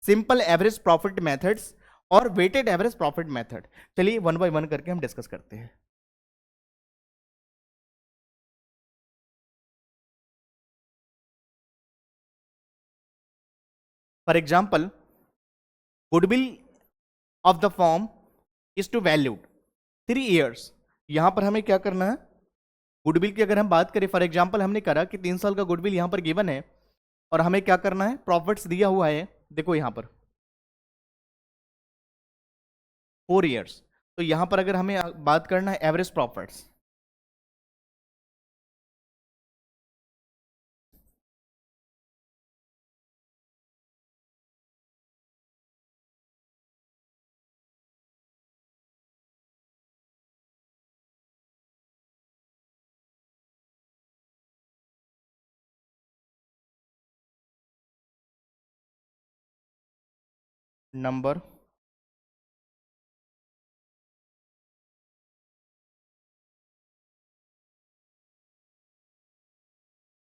simple average profit methods और वेटेड एवरेज प्रॉफिट मेथड। चलिए वन बाय वन करके हम डिस्कस करते हैं। For example, goodwill of the firm is to valued 3 years। यहां पर हमें क्या करना है, गुडविल की अगर हम बात करें, फॉर एग्जांपल हमने करा कि 3 साल का गुडविल यहां पर गिवन है और हमें क्या करना है, प्रॉफिट्स दिया हुआ है, देखो यहां पर 4 years। तो यहां पर अगर हमें बात करना है एवरेज प्रॉफिट्स, नंबर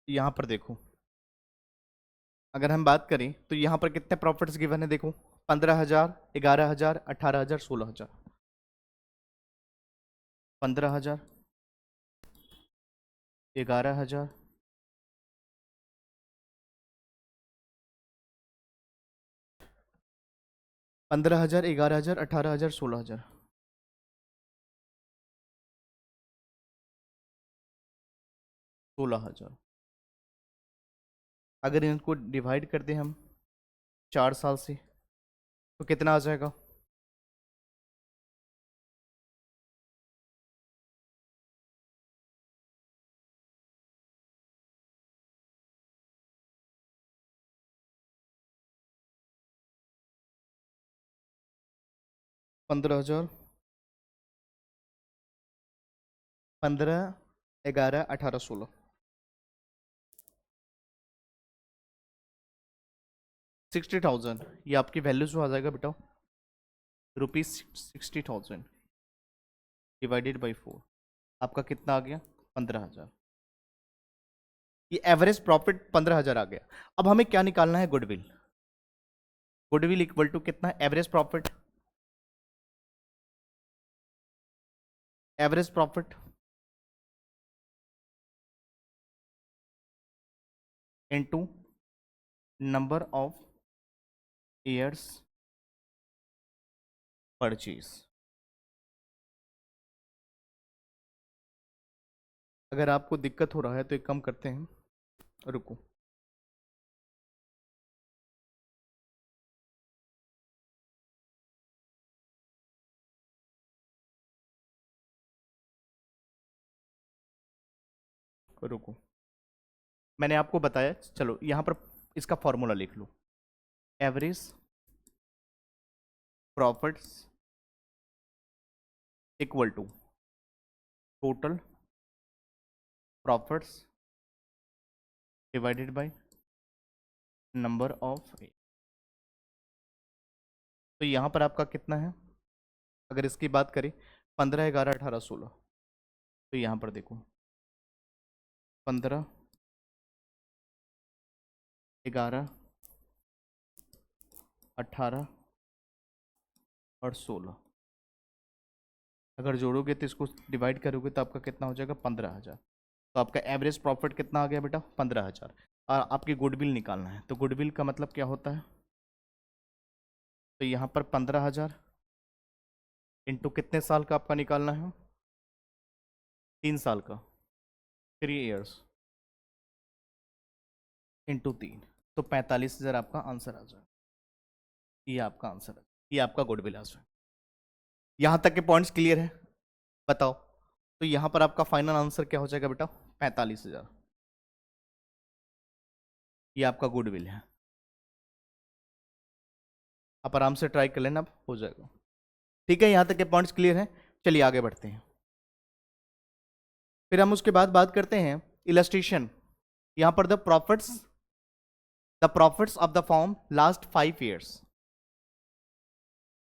यहां पर देखो, अगर हम बात करें तो यहां पर कितने प्रॉफिट्स गिवन है, देखो 15,000, 11,000, 18,000, 16,000। 15,000, 11,000, 15,000, 11,000, 18,000, 16,000, 16,000। अगर इनको डिवाइड कर दें हम 4 साल से तो कितना आ जाएगा, 15,000, 15, 11, 18, 16, 60,000। ये आपकी वैल्यू जो आ जाएगा बेटा, ₹60,000 डिवाइडेड बाई 4, आपका कितना आ गया, 15,000। ये एवरेज प्रॉफिट 15,000 आ गया। अब हमें क्या निकालना है, गुडविल। गुडविल इक्वल टू कितना, average profit, average profit into number of years purchase. अगर आपको दिक्कत हो रहा है तो एक काम करते हैं, रुको, रुको, मैंने आपको बताया, चलो यहाँ पर इसका फॉर्मूला लिख लो। Average profits equal to total profits divided by number of. तो यहाँ पर आपका कितना है, अगर इसकी बात करें 15, 11, 18, 16, तो यहाँ पर देखो 15, 11, 18 और 16, अगर जोड़ोगे तो इसको डिवाइड करोगे तो आपका कितना हो जाएगा, 15,000। तो आपका एवरेज प्रॉफिट कितना आ गया बेटा, 15,000। और आपकी गुडविल निकालना है, तो गुडविल का मतलब क्या होता है, तो यहाँ पर 15,000 इंटू कितने साल का आपका निकालना है, 3 साल का, 3 ईयर्स इंटू 3, तो 45,000 आपका आंसर आ जाए। ये आपका आंसर है, ये आपका गुडविल आ जाए। यहाँ तक के पॉइंट्स क्लियर है, बताओ। तो यहाँ पर आपका फाइनल आंसर क्या हो जाएगा बेटा, 45,000। ये आपका गुडविल है, आप आराम से ट्राई कर लेना, अब हो जाएगा। ठीक है, यहाँ तक के पॉइंट्स क्लियर हैं, चलिए आगे बढ़ते हैं। फिर हम उसके बाद बात करते हैं इलस्ट्रेशन। यहाँ पर the profits of the form last 5 years.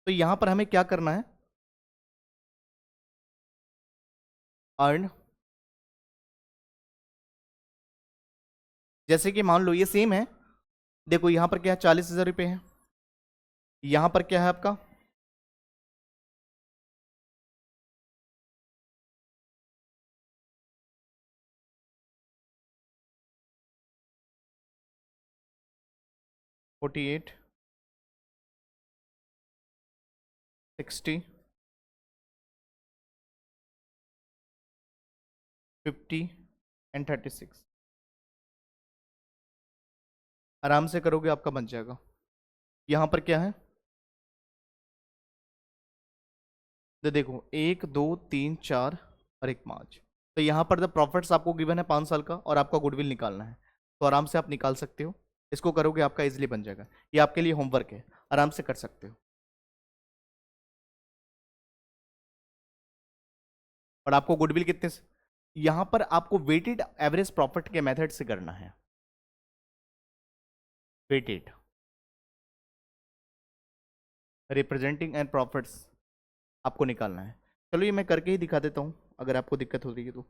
तो यहाँ पर हमें क्या करना है, अर्न, जैसे कि मान लो ये सेम है, देखो यहाँ पर क्या है, 40,000 रुपये है, यहाँ पर क्या है आपका 48, 60, 50 एंड 36। आराम से करोगे आपका बन जाएगा। यहाँ पर क्या है, तो देखो 1, 2, 3, 4 और 1, 5। तो यहाँ पर द प्रॉफिट्स आपको गिवन है 5 साल का, और आपका गुडविल निकालना है, तो आराम से आप निकाल सकते हो। इसको करोगे आपका इजीली बन जाएगा, ये आपके लिए होमवर्क है, आराम से कर सकते हो। और आपको गुडविल कितने से, यहाँ पर आपको वेटेड एवरेज प्रॉफिट के मेथड से करना है, वेटेड रिप्रेजेंटिंग एंड प्रॉफिट्स आपको निकालना है। चलो ये मैं करके ही दिखा देता हूँ, अगर आपको दिक्कत हो रही है तो।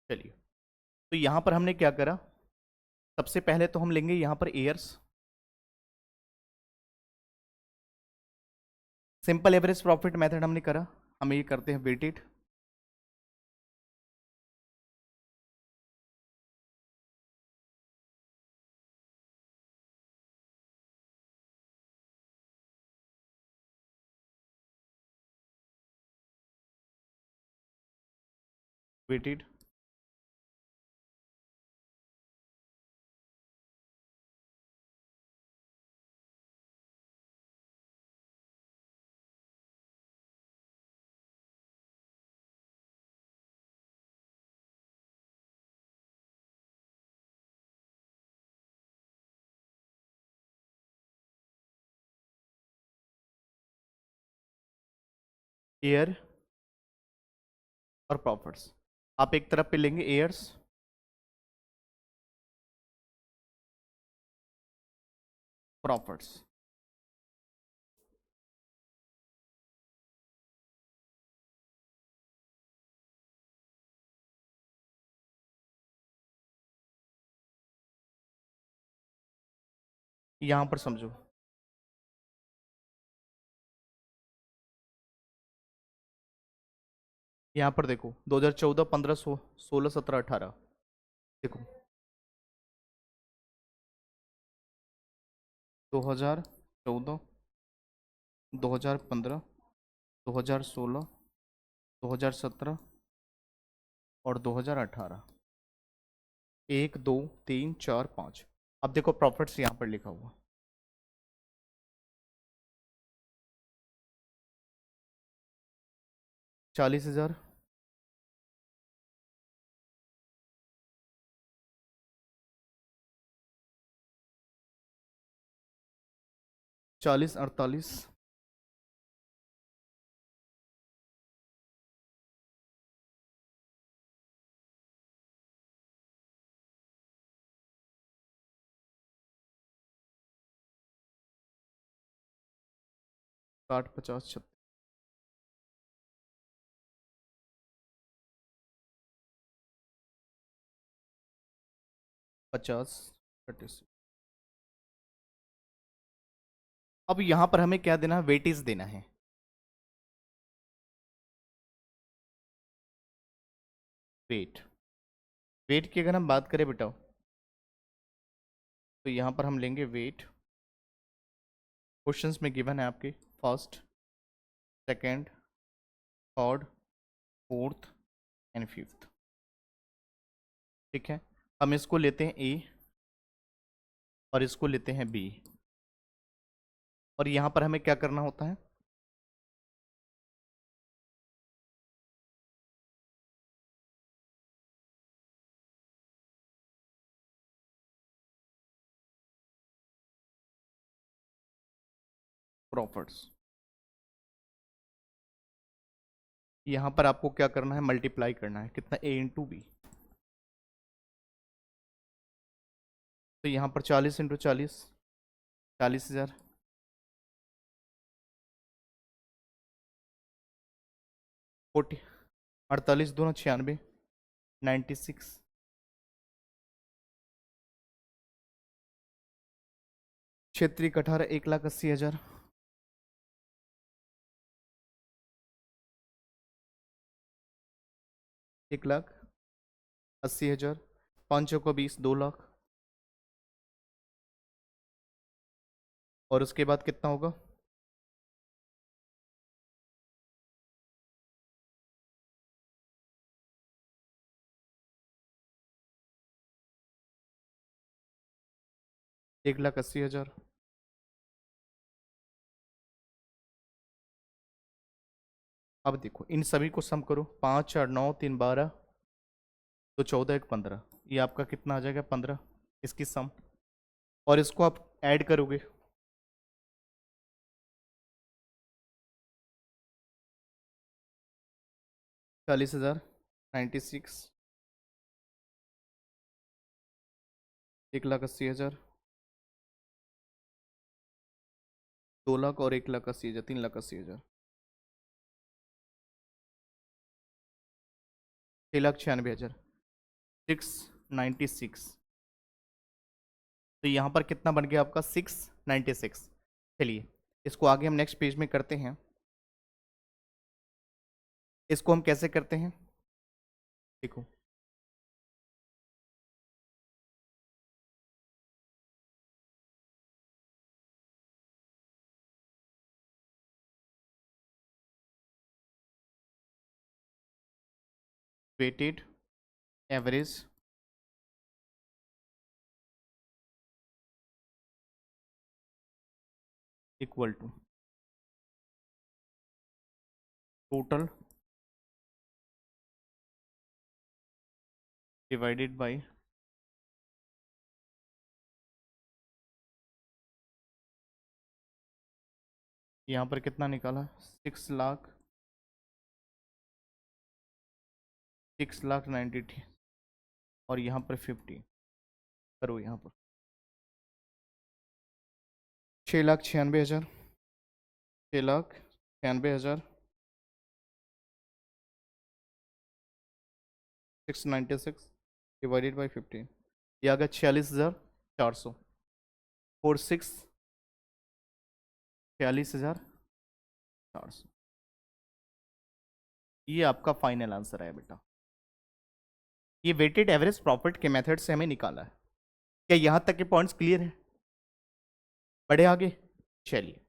चलिए, तो यहाँ पर हमने क्या करा, सबसे पहले तो हम लेंगे यहाँ पर years, simple average profit method हमने करा, हम ये करते हैं वेटेड। वेटेड ईयर और प्रॉफिट्स, आप एक तरफ पे लेंगे ईयर्स, प्रॉफिट्स, यहां पर समझो, यहां पर देखो 2014, 15, 16, 17, 18, देखो 2014, 2015, 2016, 2017 और 2018, 1, 2, 3, 4, 5। अब देखो प्रॉफिट्स यहाँ पर लिखा हुआ, 40,000, 40, 48, 60, 50, 36, 50, 36। अब यहां पर हमें क्या देना है? वेटेज देना है। वेट, वेट की अगर हम बात करें बेटा, तो यहां पर हम लेंगे वेट। क्वेश्चंस में गिवन है आपके first, second, third, fourth and fifth. ठीक है, हम इसको लेते हैं ए और इसको लेते हैं बी, और यहां पर हमें क्या करना होता है? प्रॉफिट्स। यहां पर आपको क्या करना है? मल्टीप्लाई करना है। कितना? ए इंटू बी। तो यहां पर 40 इंटू 40, 40,000, 40, 48 दोनों 96, 96, क्षेत्रीय 18, 1,80,000, 1,80,000, 500 को 20, 2 लाख, और उसके बाद कितना होगा? एक लाख 80,000। अब देखो इन सभी को सम करो, 5, 4, 9, 3, 12, तो 14, 1, 15, ये आपका कितना आ जाएगा? 15, इसकी सम। और इसको आप ऐड करोगे, 40,000, 96, 1,80,000, 2 लाख, और 1,80,000, 3,80,000, 6,96,000, 696। तो यहाँ पर कितना बन गया आपका? 696। चलिए इसको आगे हम नेक्स्ट पेज में करते हैं। इसको हम कैसे करते हैं? देखो, weighted average equal to total divided by यहाँ पर कितना निकाला? 6 लाख, 6,90,000, और यहाँ पर 50 करो, यहाँ पर 6,96,000, 6,96,000, 696 डिवाइडेड बाई 15, ये आ गया 46,400, 46, 46,400। ये आपका फाइनल आंसर है बेटा। ये वेटेड एवरेज प्रॉफिट के मेथड से हमें निकाला है। क्या यहां तक के पॉइंट्स क्लियर है? बढ़े आगे, चलिए।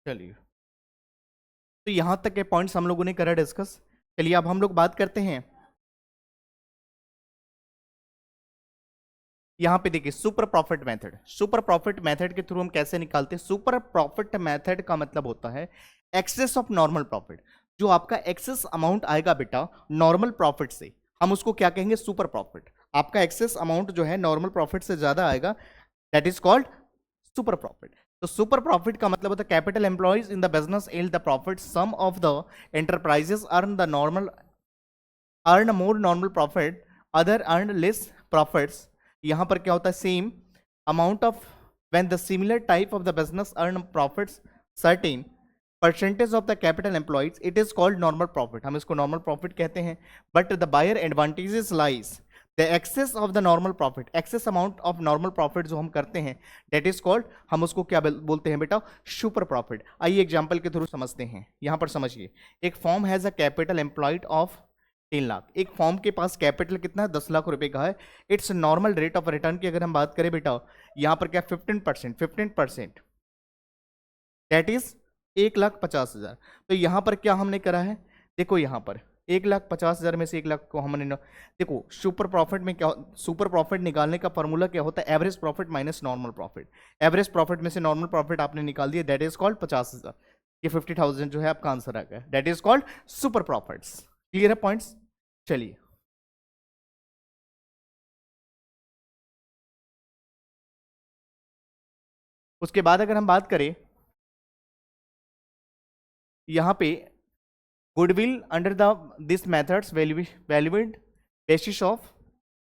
चलिए, तो यहां तक के पॉइंट्स हम लोगों ने करा डिस्कस। चलिए अब हम लोग बात करते हैं, यहां पे देखिए super profit method. Super profit method के थ्रू हम कैसे निकालते हैं? सुपर प्रॉफिट मेथड का मतलब होता है एक्सेस ऑफ नॉर्मल प्रॉफिट। जो आपका एक्सेस अमाउंट आएगा बेटा नॉर्मल प्रॉफिट से, हम उसको क्या कहेंगे? Super profit. आपका एक्सेस अमाउंट जो है नॉर्मल प्रॉफिट से ज्यादा आएगा, that is called super profit. तो सुपर प्रॉफिट का मतलब होता है capital employees in the business yield the profit some of the enterprises earn more normal profit, other earn less profits. यहां पर क्या होता है? Same amount of when the similar type of the business earn profits certain percentage of the capital employees, it is called normal profit. हम इसको नॉर्मल प्रॉफिट कहते हैं। But the buyer advantages lies the excess of the normal profit, excess amount of normal profit जो हम करते हैं दैट इज कॉल्ड, हम उसको क्या बोलते हैं बेटा? Super profit. आइए एग्जांपल के थ्रू समझते हैं। यहां पर समझिए, एक form has a capital employed of 3 lakh. एक फॉर्म के पास कैपिटल कितना है? 10 लाख रुपए का है। It's normal rate of return की अगर हम बात करें बेटा, यहां पर क्या 15%, 15% दैट इज 1,50,000। तो यहां पर क्या हमने करा है? देखो यहां पर 1,50,000 में से 1 लाख को हमने देखो सुपर प्रॉफिट में क्या, सुपर प्रॉफिट निकालने का फॉर्मूला क्या होता है? Average profit minus normal profit. Average profit में से नॉर्मल प्रॉफिट आपने निकाल दिया, दैट इज कॉल्ड 50,000। ये 50,000 जो है आपका आंसर आ गया, that is called super profits. Clear है पॉइंट्स? चलिए उसके बाद अगर हम बात करें यहां पे goodwill under the this methods valued basis of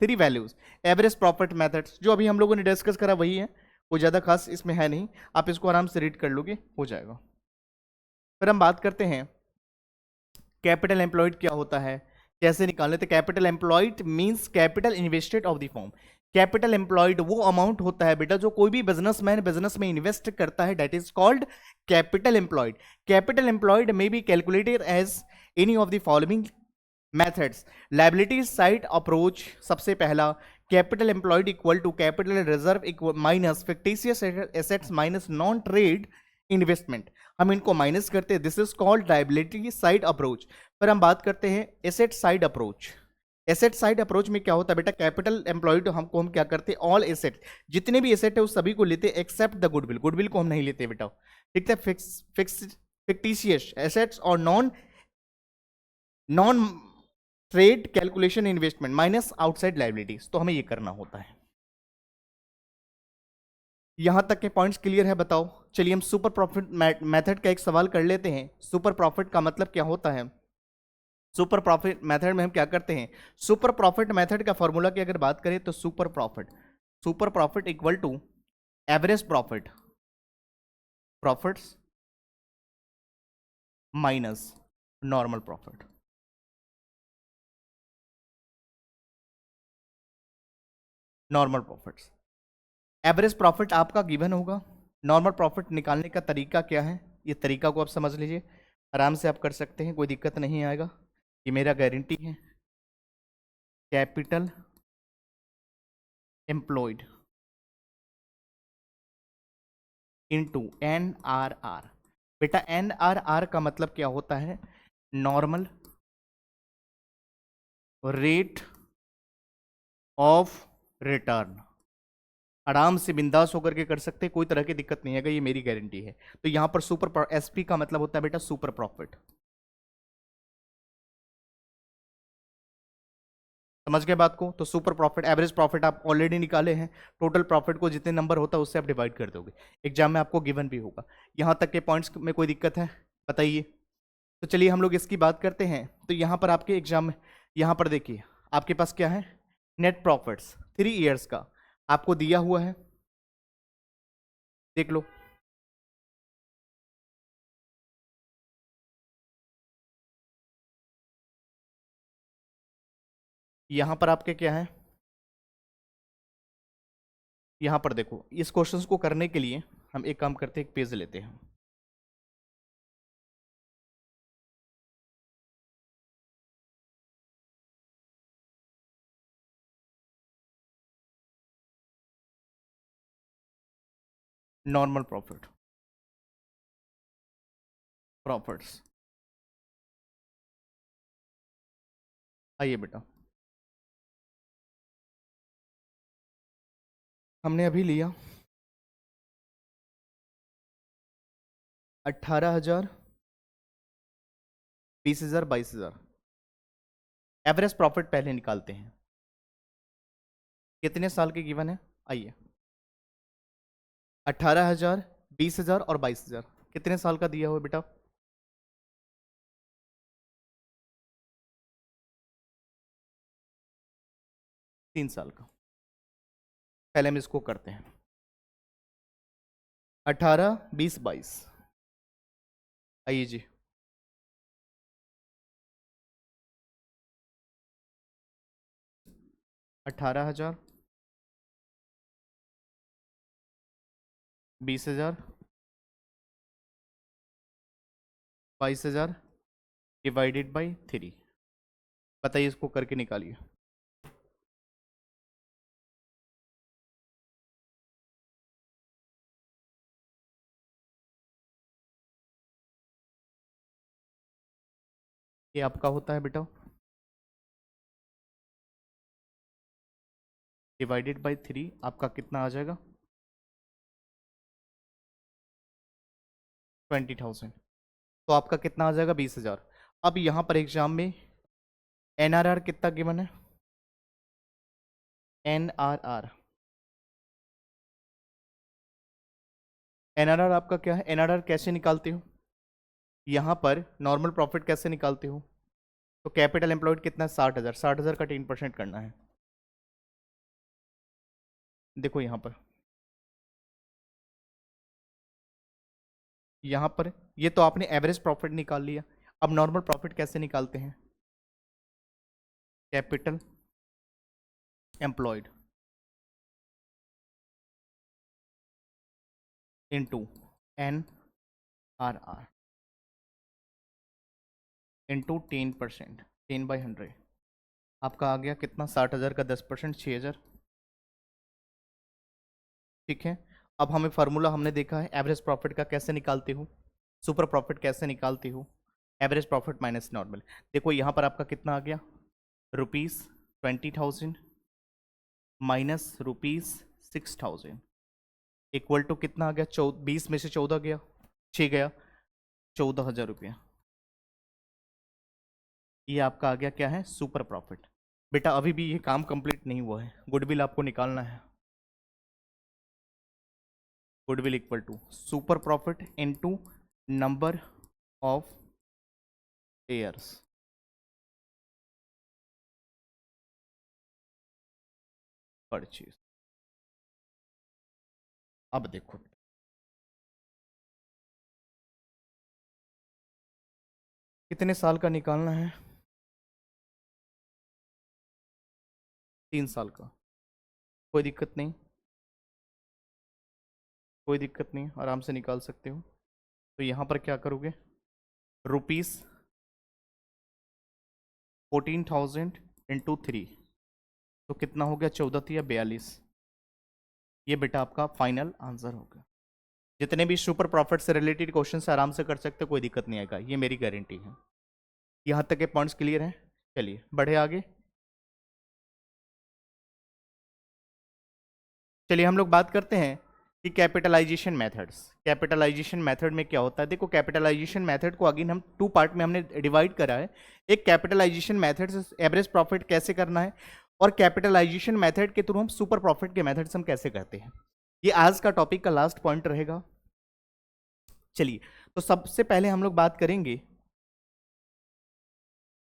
3 values. Average profit methods जो अभी हम लोगों ने डिस्कस करा वही है, कोई ज्यादा खास इसमें है नहीं, आप इसको आराम से रीड कर लोगे, हो जाएगा। फिर हम बात करते हैं कैपिटल एम्प्लॉयड क्या होता है, कैसे निकालने? तो capital employed means capital invested of the firm. Capital employed वो अमाउंट होता है बेटा जो कोई भी बिजनेसमैन बिजनेस में इन्वेस्ट करता है, that is called capital employed. Capital employed may be calculated as any of the following methods. Liability side approach, सबसे पहला capital employed equal to capital reserve equal minus fictitious assets minus non trade investment, हम इनको माइनस करते हैं, this is called liability side approach. फिर हम बात करते हैं asset side approach. Asset side approach में क्या होता है बेटा? कैपिटल एम्प्लॉयड हमको हम क्या करते हैं? ऑल एसेट, जितने भी एसेट है उस सभी को लेते हैं एक्सेप्ट द गुडविल। गुडविल को हम नहीं लेते बेटा, ठीक है? फिक्टिशियस एसेट्स और non non trade calculation investment minus outside liabilities, तो हमें ये करना होता है। यहां तक के पॉइंट्स क्लियर है? बताओ। चलिए हम सुपर प्रॉफिट मेथड का एक सवाल कर लेते हैं। सुपर प्रॉफिट का मतलब क्या होता है? सुपर प्रॉफिट मेथड में हम क्या करते हैं? सुपर प्रॉफिट मेथड का फॉर्मूला की अगर बात करें तो super profit equal to average profit, profits minus normal profit. Normal profits, average profit आपका गिवन होगा। नॉर्मल प्रॉफिट निकालने का तरीका क्या है? ये तरीका को आप समझ लीजिए, आराम से आप कर सकते हैं, कोई दिक्कत नहीं आएगा, ये मेरा गारंटी है। Capital employed into NRR। बेटा NRR का मतलब क्या होता है? Normal rate of return. आराम से बिंदास होकर के कर सकते हैं, कोई तरह की दिक्कत नहीं है, ये मेरी गारंटी है। तो यहां पर सुपर SP का मतलब होता है बेटा सुपर प्रॉफिट। समझ गए बात को? तो सुपर प्रॉफिट, एवरेज प्रॉफिट आप ऑलरेडी निकाले हैं, टोटल प्रॉफिट को जितने नंबर होता है उससे आप डिवाइड कर दोगे, एग्जाम में आपको गिवन भी होगा। यहां तक के पॉइंट्स में कोई दिक्कत है? बताइए। तो चलिए हम लोग इसकी बात करते हैं। तो यहां पर आपके एग्जाम में, यहां पर देखिए आपके पास क्या है? नेट प्रॉफिट्स 3 ईयर्स का आपको दिया हुआ है, देख लो। यहां पर आपके क्या है? यहां पर देखो, इस क्वेश्चंस को करने के लिए हम एक काम करते हैं, एक पेज लेते हैं। Normal profit, profits. आइए बेटा, हमने अभी लिया 18,000, 20,000, 22,000। एवरेज प्रॉफिट पहले निकालते हैं। कितने साल के गिवन है? आइए, 18,000, 20,000 और 22,000 कितने साल का दिया हुआ बेटा? 3 साल का। पहले हम इसको करते हैं, 18, 20, 22। आइए जी, 18,000, 20,000, 22,000 डिवाइडेड बाई 3। बताइए, इसको करके निकालिए। ये आपका होता है बेटा डिवाइडेड बाई 3, आपका कितना आ जाएगा? 20,000। तो आपका कितना आ जाएगा? 20,000। अब यहां पर एग्जाम में एनआरआर कितना गिवन है? एनआरआर, एनआरआर आपका क्या है? एनआरआर कैसे निकालते हो? यहां पर नॉर्मल प्रॉफिट कैसे निकालते हो? तो कैपिटल एम्प्लॉयड कितना है? 60,000। 60,000 का 10% करना है। देखो यहां पर ये तो आपने एवरेज प्रॉफिट निकाल लिया। अब नॉर्मल प्रॉफिट कैसे निकालते हैं? Capital employed into N R R into 10%, 10/100। आपका आ गया कितना? 60,000 का 10%, 6,000। ठीक है। अब हमें फार्मूला हमने देखा है एवरेज प्रॉफिट का, कैसे निकालते हो? सुपर प्रॉफिट कैसे निकालते हो? Average profit minus normal. देखो यहाँ पर आपका कितना आ गया? ₹20,000 माइनस ₹6,000 इक्वल टू कितना आ गया? 20 में से 14 गया, 6 गया, 14,000 रुपया। ये आपका आ गया क्या है? Super profit. बेटा अभी भी ये काम कंप्लीट नहीं हुआ है, गुडविल आपको निकालना है। Goodwill equal to super profit into number of shares purchase. अब देखो कितने साल का निकालना है? 3 साल का। कोई दिक्कत नहीं, कोई दिक्कत नहीं, आराम से निकाल सकते हो। तो यहाँ पर क्या करोगे? ₹14,000 इंटू 3, तो कितना हो गया? 14×3 = 42। ये बेटा आपका फाइनल आंसर होगा। जितने भी सुपर प्रॉफिट से रिलेटेड क्वेश्चन से आराम से कर सकते हो, कोई दिक्कत नहीं आएगा, ये मेरी गारंटी है। यहाँ तक के पॉइंट्स क्लियर हैं? चलिए बढ़े आगे। चलिए हम लोग बात करते हैं कि कैपिटलाइजेशन मेथड्स। कैपिटलाइजेशन मेथड में क्या होता है? देखो कैपिटलाइजेशन मेथड को अगेन हम 2 पार्ट में हमने डिवाइड करा है। एक कैपिटलाइजेशन मेथड से एवरेज प्रॉफिट कैसे करना है, और कैपिटलाइजेशन मेथड के थ्रू हम सुपर प्रॉफिट के मेथड्स हम कैसे करते हैं। ये आज का टॉपिक का लास्ट पॉइंट रहेगा। चलिए, तो सबसे पहले हम लोग बात करेंगे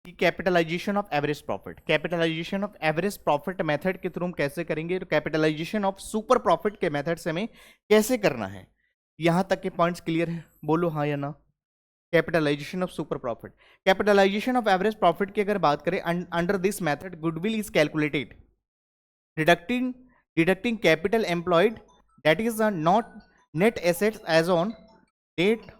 कि capitalization of average profit. Capitalization of average profit method के थ्रू हम कैसे करेंगे, तो कैपिटलाइजेशन ऑफ सुपर प्रॉफिट के मेथड से हमें कैसे करना है। यहां तक के पॉइंट्स क्लियर है? बोलो हाँ या ना। Capitalization of super profit, capitalization of average profit की अगर बात करें, under this method goodwill is calculated deducting deducting capital employed, that is not net assets as on date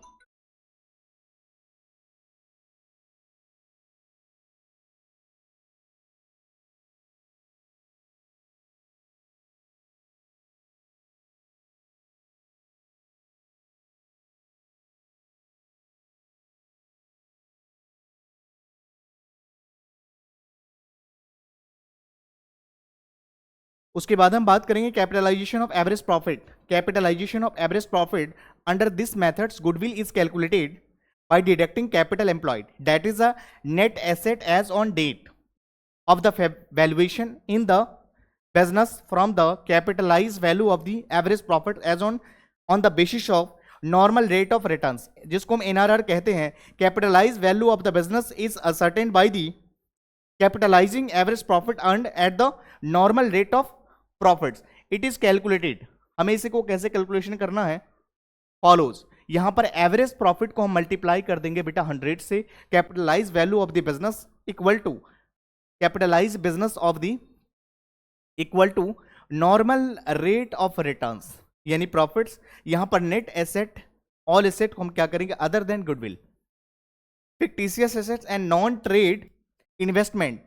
उसके बाद हम बात करेंगे capitalization of average profit. Capitalization of average profit under this methods goodwill is calculated by deducting capital employed, that is a net asset as on date of the valuation in the business from the capitalized value of the average profit as on the basis of normal rate of returns, जिसको हम NRR कहते हैं। capitalized value of the business is ascertained by the capitalizing average profit earned at the normal rate of profits. It is calculated, हमें इसी को कैसे कैलकुलेशन करना है, फॉलोज। यहां पर एवरेज प्रॉफिट को हम मल्टीप्लाई कर देंगे बेटा 100 से, capitalize value of the business equal to capitalize business of the equal to normal rate of returns, यानी प्रॉफिट्स। यहां पर नेट एसेट, ऑल एसेट को हम क्या करेंगे other than goodwill, fictitious assets and non trade investment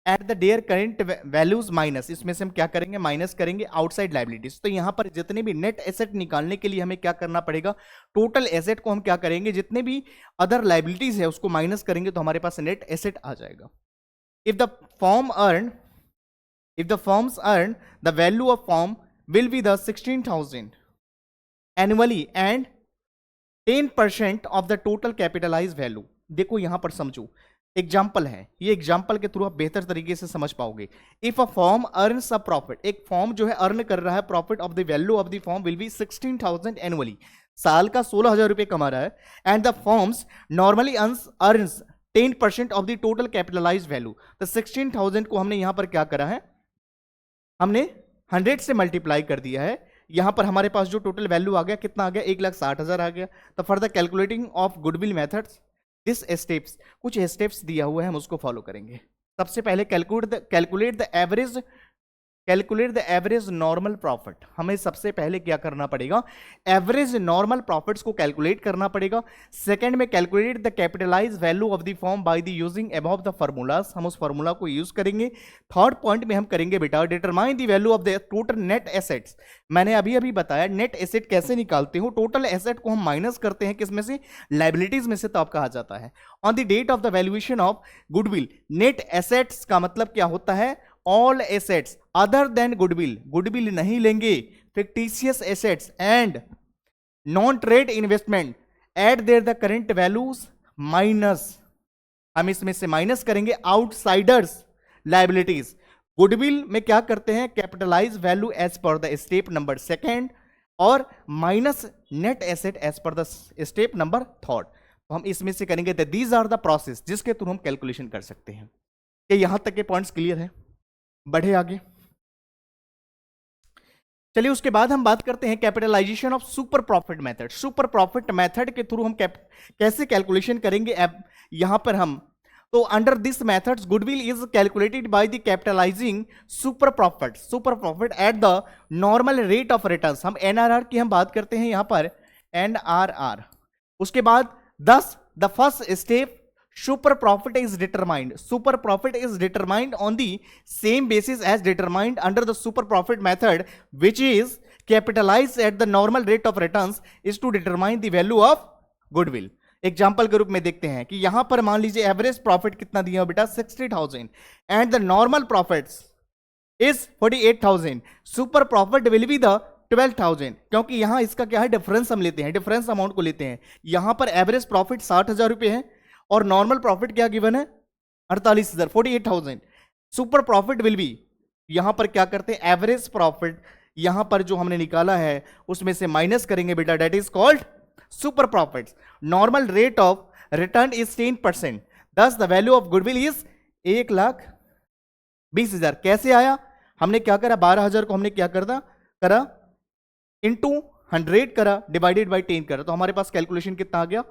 at the their current values minus, इसमें से हम क्या करेंगे माइनस करेंगे आउटसाइड लाइबिलिटीज। तो यहां पर जितने भी नेट एसेट निकालने के लिए हमें क्या करना पड़ेगा, टोटल एसेट को हम क्या करेंगे, जितने भी अदर लाइबिलिटीज है उसको माइनस करेंगे तो हमारे पास नेट एसेट आ जाएगा। If the firms earn the value of firm will be the 16,000 annually and 10% of the total capitalize value. देखो यहां पर समझो, एग्जाम्पल है, ये एग्जाम्पल के थ्रू आप बेहतर तरीके से समझ पाओगे। If a firm earns a profit, एक फॉर्म जो है अर्न कर रहा है profit of the value of the firm will be 16,000 annually, साल का 16,000 रुपए कमा रहा है, and the firms normally earns 10% of the total capitalize value. तो 16,000 को हमने यहां पर क्या करा है, हमने 100 से मल्टीप्लाई कर दिया है। यहां पर हमारे पास जो टोटल वैल्यू आ गया कितना आ गया, 1,60,000 आ गया। तो for the calculating of goodwill methods this steps, कुछ स्टेप्स दिया हुआ है हम उसको फॉलो करेंगे। सबसे पहले calculate the average normal profit. हमें सबसे पहले क्या करना पड़ेगा, एवरेज नॉर्मल प्रॉफिट्स को कैलकुलेट करना पड़ेगा। सेकंड में calculate the capitalize value of the firm by the using above the formulas, हम उस फार्मूला को यूज करेंगे। थर्ड पॉइंट में हम करेंगे बेटा determine the value of the total net assets. मैंने अभी बताया नेट एसेट कैसे निकालते हो, टोटल एसेट को हम माइनस करते हैं किसमें से, लाइबिलिटीज में से, तो आपका आ जाता है on the date of the valuation of goodwill. Net assets का मतलब क्या होता है, all assets other than goodwill, goodwill नहीं लेंगे, fictitious assets and non trade investment at their the current values minus, हम इसमें से माइनस करेंगे आउटसाइडर्स लाइबिलिटीज। गुडविल में क्या करते हैं, capitalise value as per the step number second और minus net asset as per the step number third. तो हम इसमें से करेंगे दीज आर द प्रोसेस जिसके थ्रू हम कैलकुलेशन कर सकते हैं। क्या यहां तक के पॉइंट्स क्लियर है, बढ़े आगे। चलिए उसके बाद हम बात करते हैं capitalization of super profit method. Super profit method के थ्रू हम कैसे कैलकुलेशन करेंगे यहां पर हम, तो under this methods goodwill is calculated by the capitalizing super profit at the normal rate of returns. हम एनआरआर की हम बात करते हैं यहां पर, एनआरआर। उसके बाद the first step super profit is determined on the same basis as determined under the super profit method, which is capitalized at the normal rate of returns, is to determine the value of goodwill। Example के रूप में देखते हैं कि यहां पर मान लीजिए एवरेज प्रॉफिट कितना दिया बेटा 60,000 and the normal profits is 48,000, super profit will be the 12,000, क्योंकि यहां इसका क्या है, डिफरेंस हम लेते हैं, डिफरेंस अमाउंट को लेते हैं। यहां पर एवरेज प्रॉफिट 60,000 रुपए है और नॉर्मल प्रॉफिट क्या गिवन है 48,000, 48,000। सुपर प्रॉफिट विल बी, यहां पर क्या करते हैं, एवरेज प्रॉफिट यहां पर जो हमने निकाला है उसमें से माइनस करेंगे बेटा, that is called super profit. Normal rate of return is 10%, दस the value of goodwill is 1,20,000। कैसे आया, हमने क्या करा, 12,000 को हमने क्या करा इंटू 100 करा, डिवाइडेड बाई 10 करा, तो हमारे पास कैलकुलेशन कितना आ गया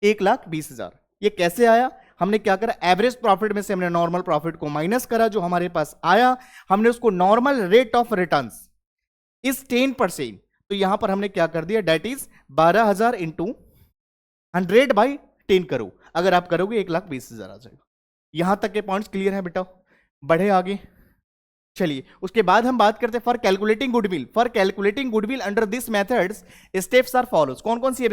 1,20,000। ये कैसे आया, हमने क्या करा, एवरेज प्रॉफिट में से हमने नॉर्मल प्रॉफिट को माइनस करा, जो हमारे पास आया हमने उसको normal rate of returns is 10%, तो यहां पर हमने क्या कर दिया, डेट इज 12,000 इंटू 100 बाई 10 करो, अगर आप करोगे 1,20,000 आ जाएगा। यहां तक के पॉइंट्स क्लियर है बेटा, बढ़े आगे। चलिए उसके बाद हम बात करते हैं for calculating goodwill under this methods steps are follows. कौन कौन सी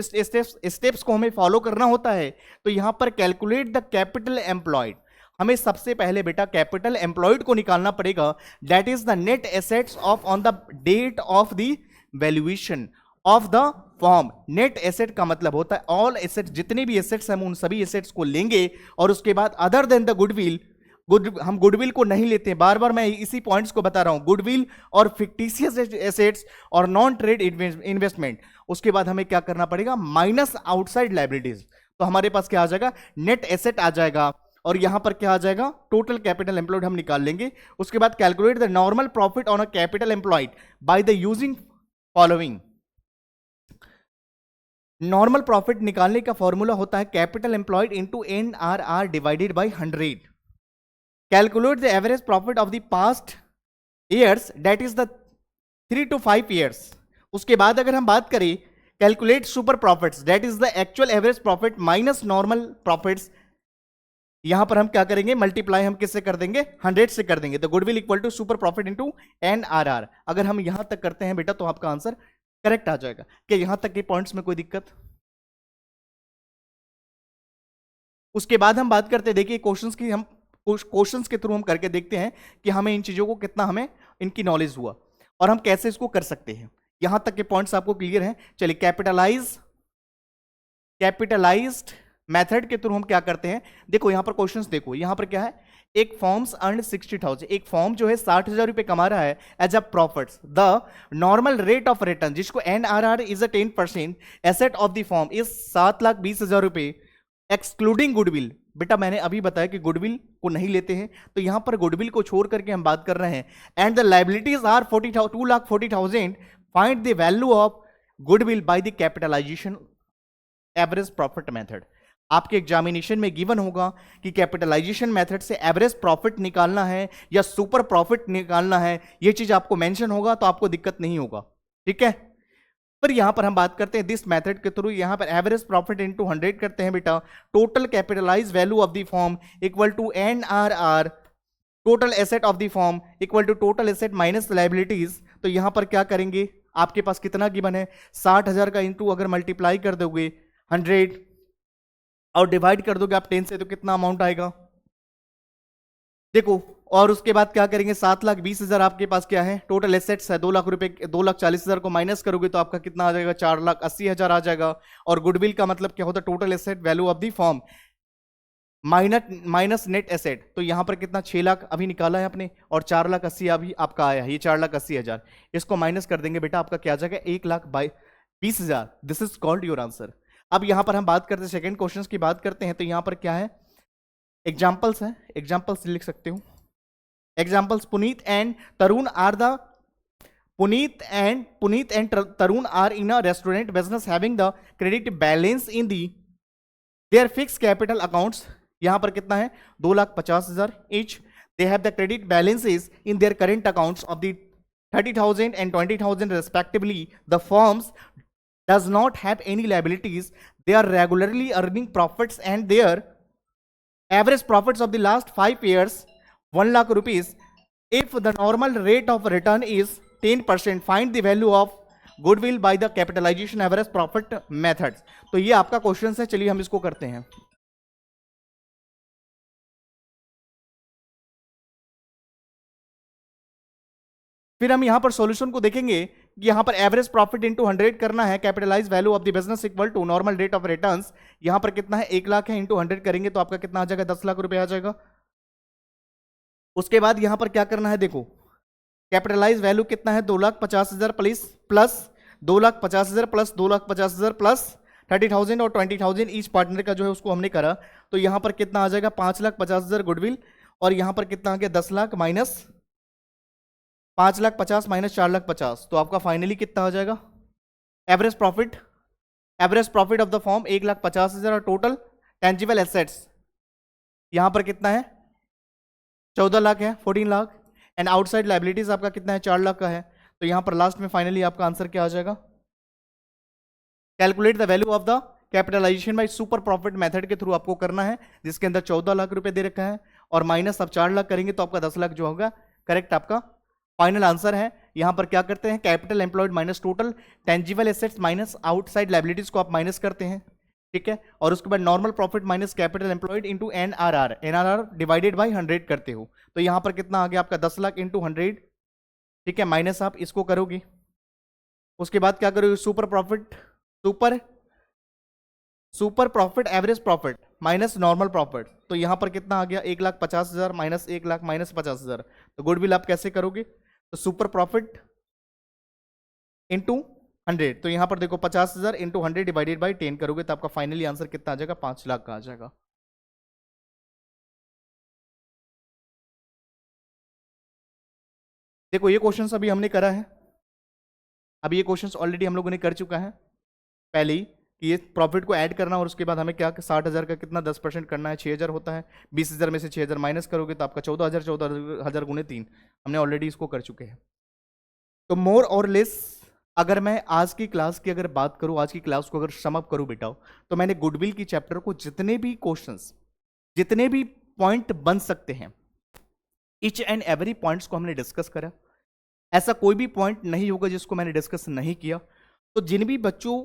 स्टेप्स को हमें फॉलो करना होता है, तो यहां पर कैलकुलेट द कैपिटल एम्प्लॉयड, हमें सबसे पहले बेटा कैपिटल एम्प्लॉयड को निकालना पड़ेगा, that is the net assets of on the date of the valuation of the firm. Net asset का मतलब होता है ऑल एसेट्स, जितने भी एसेट्स हम उन सभी एसेट्स को लेंगे और उसके बाद अदर देन द गुडविल, हम गुडविल को नहीं लेते हैं, बार बार मैं इसी पॉइंट्स को बता रहा हूं, गुडविल और फिक्टिशियस एसेट्स और नॉन ट्रेड इन्वेस्टमेंट, उसके बाद हमें क्या करना पड़ेगा, माइनस आउटसाइड लायबिलिटीज। तो हमारे पास क्या आ जाएगा, नेट एसेट आ जाएगा, और यहां पर क्या आ जाएगा, टोटल कैपिटल एम्प्लॉयड हम निकाल लेंगे। उसके बाद calculate the normal profit on a capital employed by the using following. Normal profit निकालने का फॉर्मूला होता है capital employed into NRR divided by 100। Calculate the average profit of the past years, that is the 3 to 5 years. उसके बाद अगर हम बात करें calculate super profits, that is the actual average profit minus normal profits. यहां पर हम क्या करेंगे, मल्टीप्लाई हम किससे कर देंगे, 100 से कर देंगे। तो goodwill equal to super profit into NRR. अगर हम यहां तक करते हैं बेटा तो आपका आंसर करेक्ट आ जाएगा। क्या यहां तक के पॉइंट्स में कोई दिक्कत? उसके बाद हम बात करते हैं, देखिए क्वेश्चंस की, हम क्वेश्चंस के थ्रू हम करके देखते हैं कि हमें इन चीजों को कितना हमें इनकी नॉलेज हुआ और हम कैसे इसको कर सकते हैं। यहां तक के पॉइंट्स आपको क्लियर हैं? चलिए कैपिटलाइज्ड मेथड के थ्रू हम क्या करते हैं, देखो यहां पर क्वेश्चंस देखो, यहां पर क्या है, एक फॉर्म्स अर्न 60,000, एक फॉर्म जो है 60,000 रुपए कमा रहा है as a profits. The normal rate of return, जिसको NRR is a 10%, asset of the firm is 7,20,000 रुपए एक्सक्लूडिंग गुडविल। बेटा मैंने अभी बताया कि गुडविल को नहीं लेते हैं, तो यहां पर गुडविल को छोड़ करके हम बात कर रहे हैं। And the liabilities are 2,40,000। Find the value of goodwill by the capitalization average profit method. आपके एग्जामिनेशन में गिवन होगा कि कैपिटलाइजेशन मेथड से एवरेज प्रॉफिट निकालना है या सुपर प्रॉफिट निकालना है, यह चीज आपको मेंशन होगा, तो आपको दिक्कत नहीं होगा, ठीक है। पर यहां पर हम बात करते हैं दिस मेथड के थ्रू, यहां पर एवरेज प्रॉफिट इनटू 100 करते हैं बेटा। Total capitalize value of the firm equal to NRR, total asset of the firm equal to total asset minus liabilities. तो यहां पर क्या करेंगे, आपके पास कितना गिवन है, 60,000 का इंटू अगर मल्टीप्लाई कर दोगे 100 और डिवाइड कर दोगे आप 10 से, तो कितना अमाउंट आएगा देखो। और उसके बाद क्या करेंगे, 7,20,000 आपके पास क्या है, टोटल एसेट्स है 2 लाख रुपए, 2,40,000 को माइनस करोगे तो आपका कितना आ जाएगा, 4,80,000 आ जाएगा। और गुडविल का मतलब क्या होता है, total asset value of the form minus net asset. तो यहां पर कितना, 6 लाख अभी निकाला है आपने, और 4,80,000 अभी आपका आया है, ये 4,80,000, इसको माइनस कर देंगे बेटा, आपका क्या आ जाएगा, 1,20,000। This is called your answer. अब यहां पर हम बात करते हैं सेकंड क्वेश्चन की बात करते हैं, तो यहां पर क्या है, एग्जाम्पल्स है, एग्जाम्पल्स लिख सकते हो। Examples, Puneet and Tarun are in a restaurant business having the credit balance in the their fix capital accounts. यहां पर कितना है, 2,50,000 each. They have the credit balances in their current accounts of the 30,000 and 20,000 respectively. The firms does not have any liabilities. They are regularly earning profits and their average profits of the last 5 years 1 lakh rupees. If the normal rate of return is 10%, find the value of goodwill by the capitalization average profit methods. तो ये आपका क्वेश्चन है, चलिए हम इसको करते हैं। फिर हम यहां पर सॉल्यूशन को देखेंगे कि यहां पर एवरेज प्रॉफिट इनटू 100 करना है, capitalize value of the business equal to normal rate of returns. यहां पर कितना है, 1 लाख है, इंटू 100 करेंगे तो आपका कितना आ जाएगा, 10 लाख रुपए आ जाएगा। उसके बाद यहां पर क्या करना है, देखो कैपिटलाइज वैल्यू कितना है, 2,50,000 प्लस 2,50,000 प्लस 2,50,000 प्लस 30,000 और 20,000 ईच पार्टनर का जो है उसको हमने करा। तो यहां पर कितना आ जाएगा, 5,50,000 गुडविल, और यहां पर कितना आ गया, 10 लाख माइनस 5,50,000 माइनस 4,50,000, तो आपका फाइनली कितना आ जाएगा, average profit of the form 1,50,000 और टोटल टेंजिबल एसेट्स यहां पर कितना है, 14 लाख है, 14 लाख। एंड आउटसाइड लायबिलिटीज आपका कितना है, 4 लाख का है। तो यहां पर लास्ट में फाइनली आपका आंसर क्या आ जाएगा, calculate the value of the capitalization by super profit method के थ्रू आपको करना है, जिसके अंदर 14 लाख रुपए दे रखा है, और माइनस आप 4 लाख करेंगे तो आपका 10 लाख जो होगा करेक्ट आपका फाइनल आंसर है। यहां पर क्या करते हैं, capital employed minus total tangible assets minus outside liabilities को आप माइनस करते हैं। ठीक है, और उसके बाद normal profit minus capital employed into NRR, NRR divided by 100 करते हो, तो यहां पर कितना आ गया आपका 10 लाख इंटू 100, ठीक है, माइनस आप इसको करोगे, उसके बाद क्या करोगे, super profit, super profit average profit minus normal profit, तो यहां पर कितना आ गया 1,50,000 माइनस 1 लाख माइनस 50,000, तो गुडविल आप कैसे करोगे, तो सुपर प्रॉफिट इंटू 100, तो यहां पर देखो 50,000 इंटू 100 डिवाइडेड बाई 10 करोगे तो आपका फाइनली आंसर कितना आ जाएगा, 5 लाख का आ जाएगा। देखो ये क्वेश्चन अभी हमने करा है, अभी ये क्वेश्चन ऑलरेडी हम लोगों ने कर चुका है पहले ही, कि ये प्रॉफिट को ऐड करना और उसके बाद हमें क्या 60,000 का कितना 10% करना है, 6,000 होता है, 20,000 में से 6,000 माइनस करोगे तो आपका 14,000, 14,000 गुने 3, हमने ऑलरेडी इसको कर चुके हैं। तो मोर और लेस अगर मैं आज की क्लास की अगर बात करूं, आज की क्लास को अगर सम अप करूं बेटा, तो मैंने गुडविल की चैप्टर को जितने भी क्वेश्चंस, जितने भी पॉइंट बन सकते हैं, ईच एंड एवरी पॉइंट्स को हमने डिस्कस करा, ऐसा कोई भी पॉइंट नहीं होगा जिसको मैंने डिस्कस नहीं किया। तो जिन भी बच्चों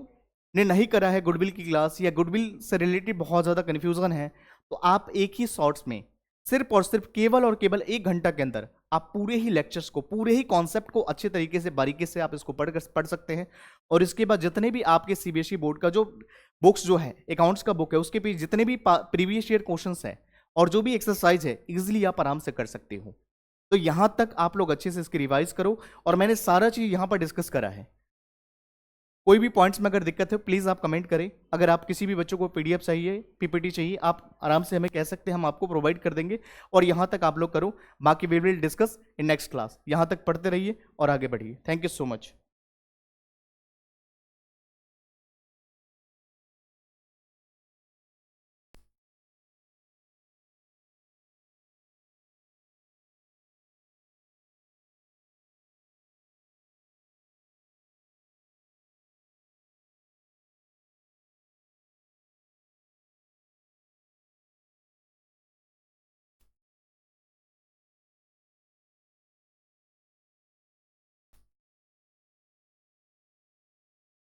ने नहीं करा है गुडविल की क्लास या गुडविल से रिलेटेड बहुत ज़्यादा कन्फ्यूजन है, तो आप एक ही शॉर्ट्स में सिर्फ और सिर्फ केवल और केवल 1 घंटा के अंदर आप पूरे ही लेक्चर्स को, पूरे ही कॉन्सेप्ट को अच्छे तरीके से बारीकी से आप इसको पढ़ सकते हैं। और इसके बाद जितने भी आपके सीबीएसई बोर्ड का जो बुक्स जो है, अकाउंट्स का बुक है, उसके पीछे जितने भी प्रीवियस ईयर क्वेश्चंस है और जो भी एक्सरसाइज है, इजिली आप आराम से कर सकते हो। तो यहां तक आप लोग अच्छे से इसकी रिवाइज करो, और मैंने सारा चीज यहां पर डिस्कस करा है। कोई भी पॉइंट्स में अगर दिक्कत है प्लीज आप कमेंट करें। अगर आप किसी भी बच्चों को पीडीएफ चाहिए, पीपीटी चाहिए, आप आराम से हमें कह सकते हैं, हम आपको प्रोवाइड कर देंगे। और यहां तक आप लोग करो, बाकी we will discuss in next class. यहां तक पढ़ते रहिए और आगे बढ़िए। Thank you so much.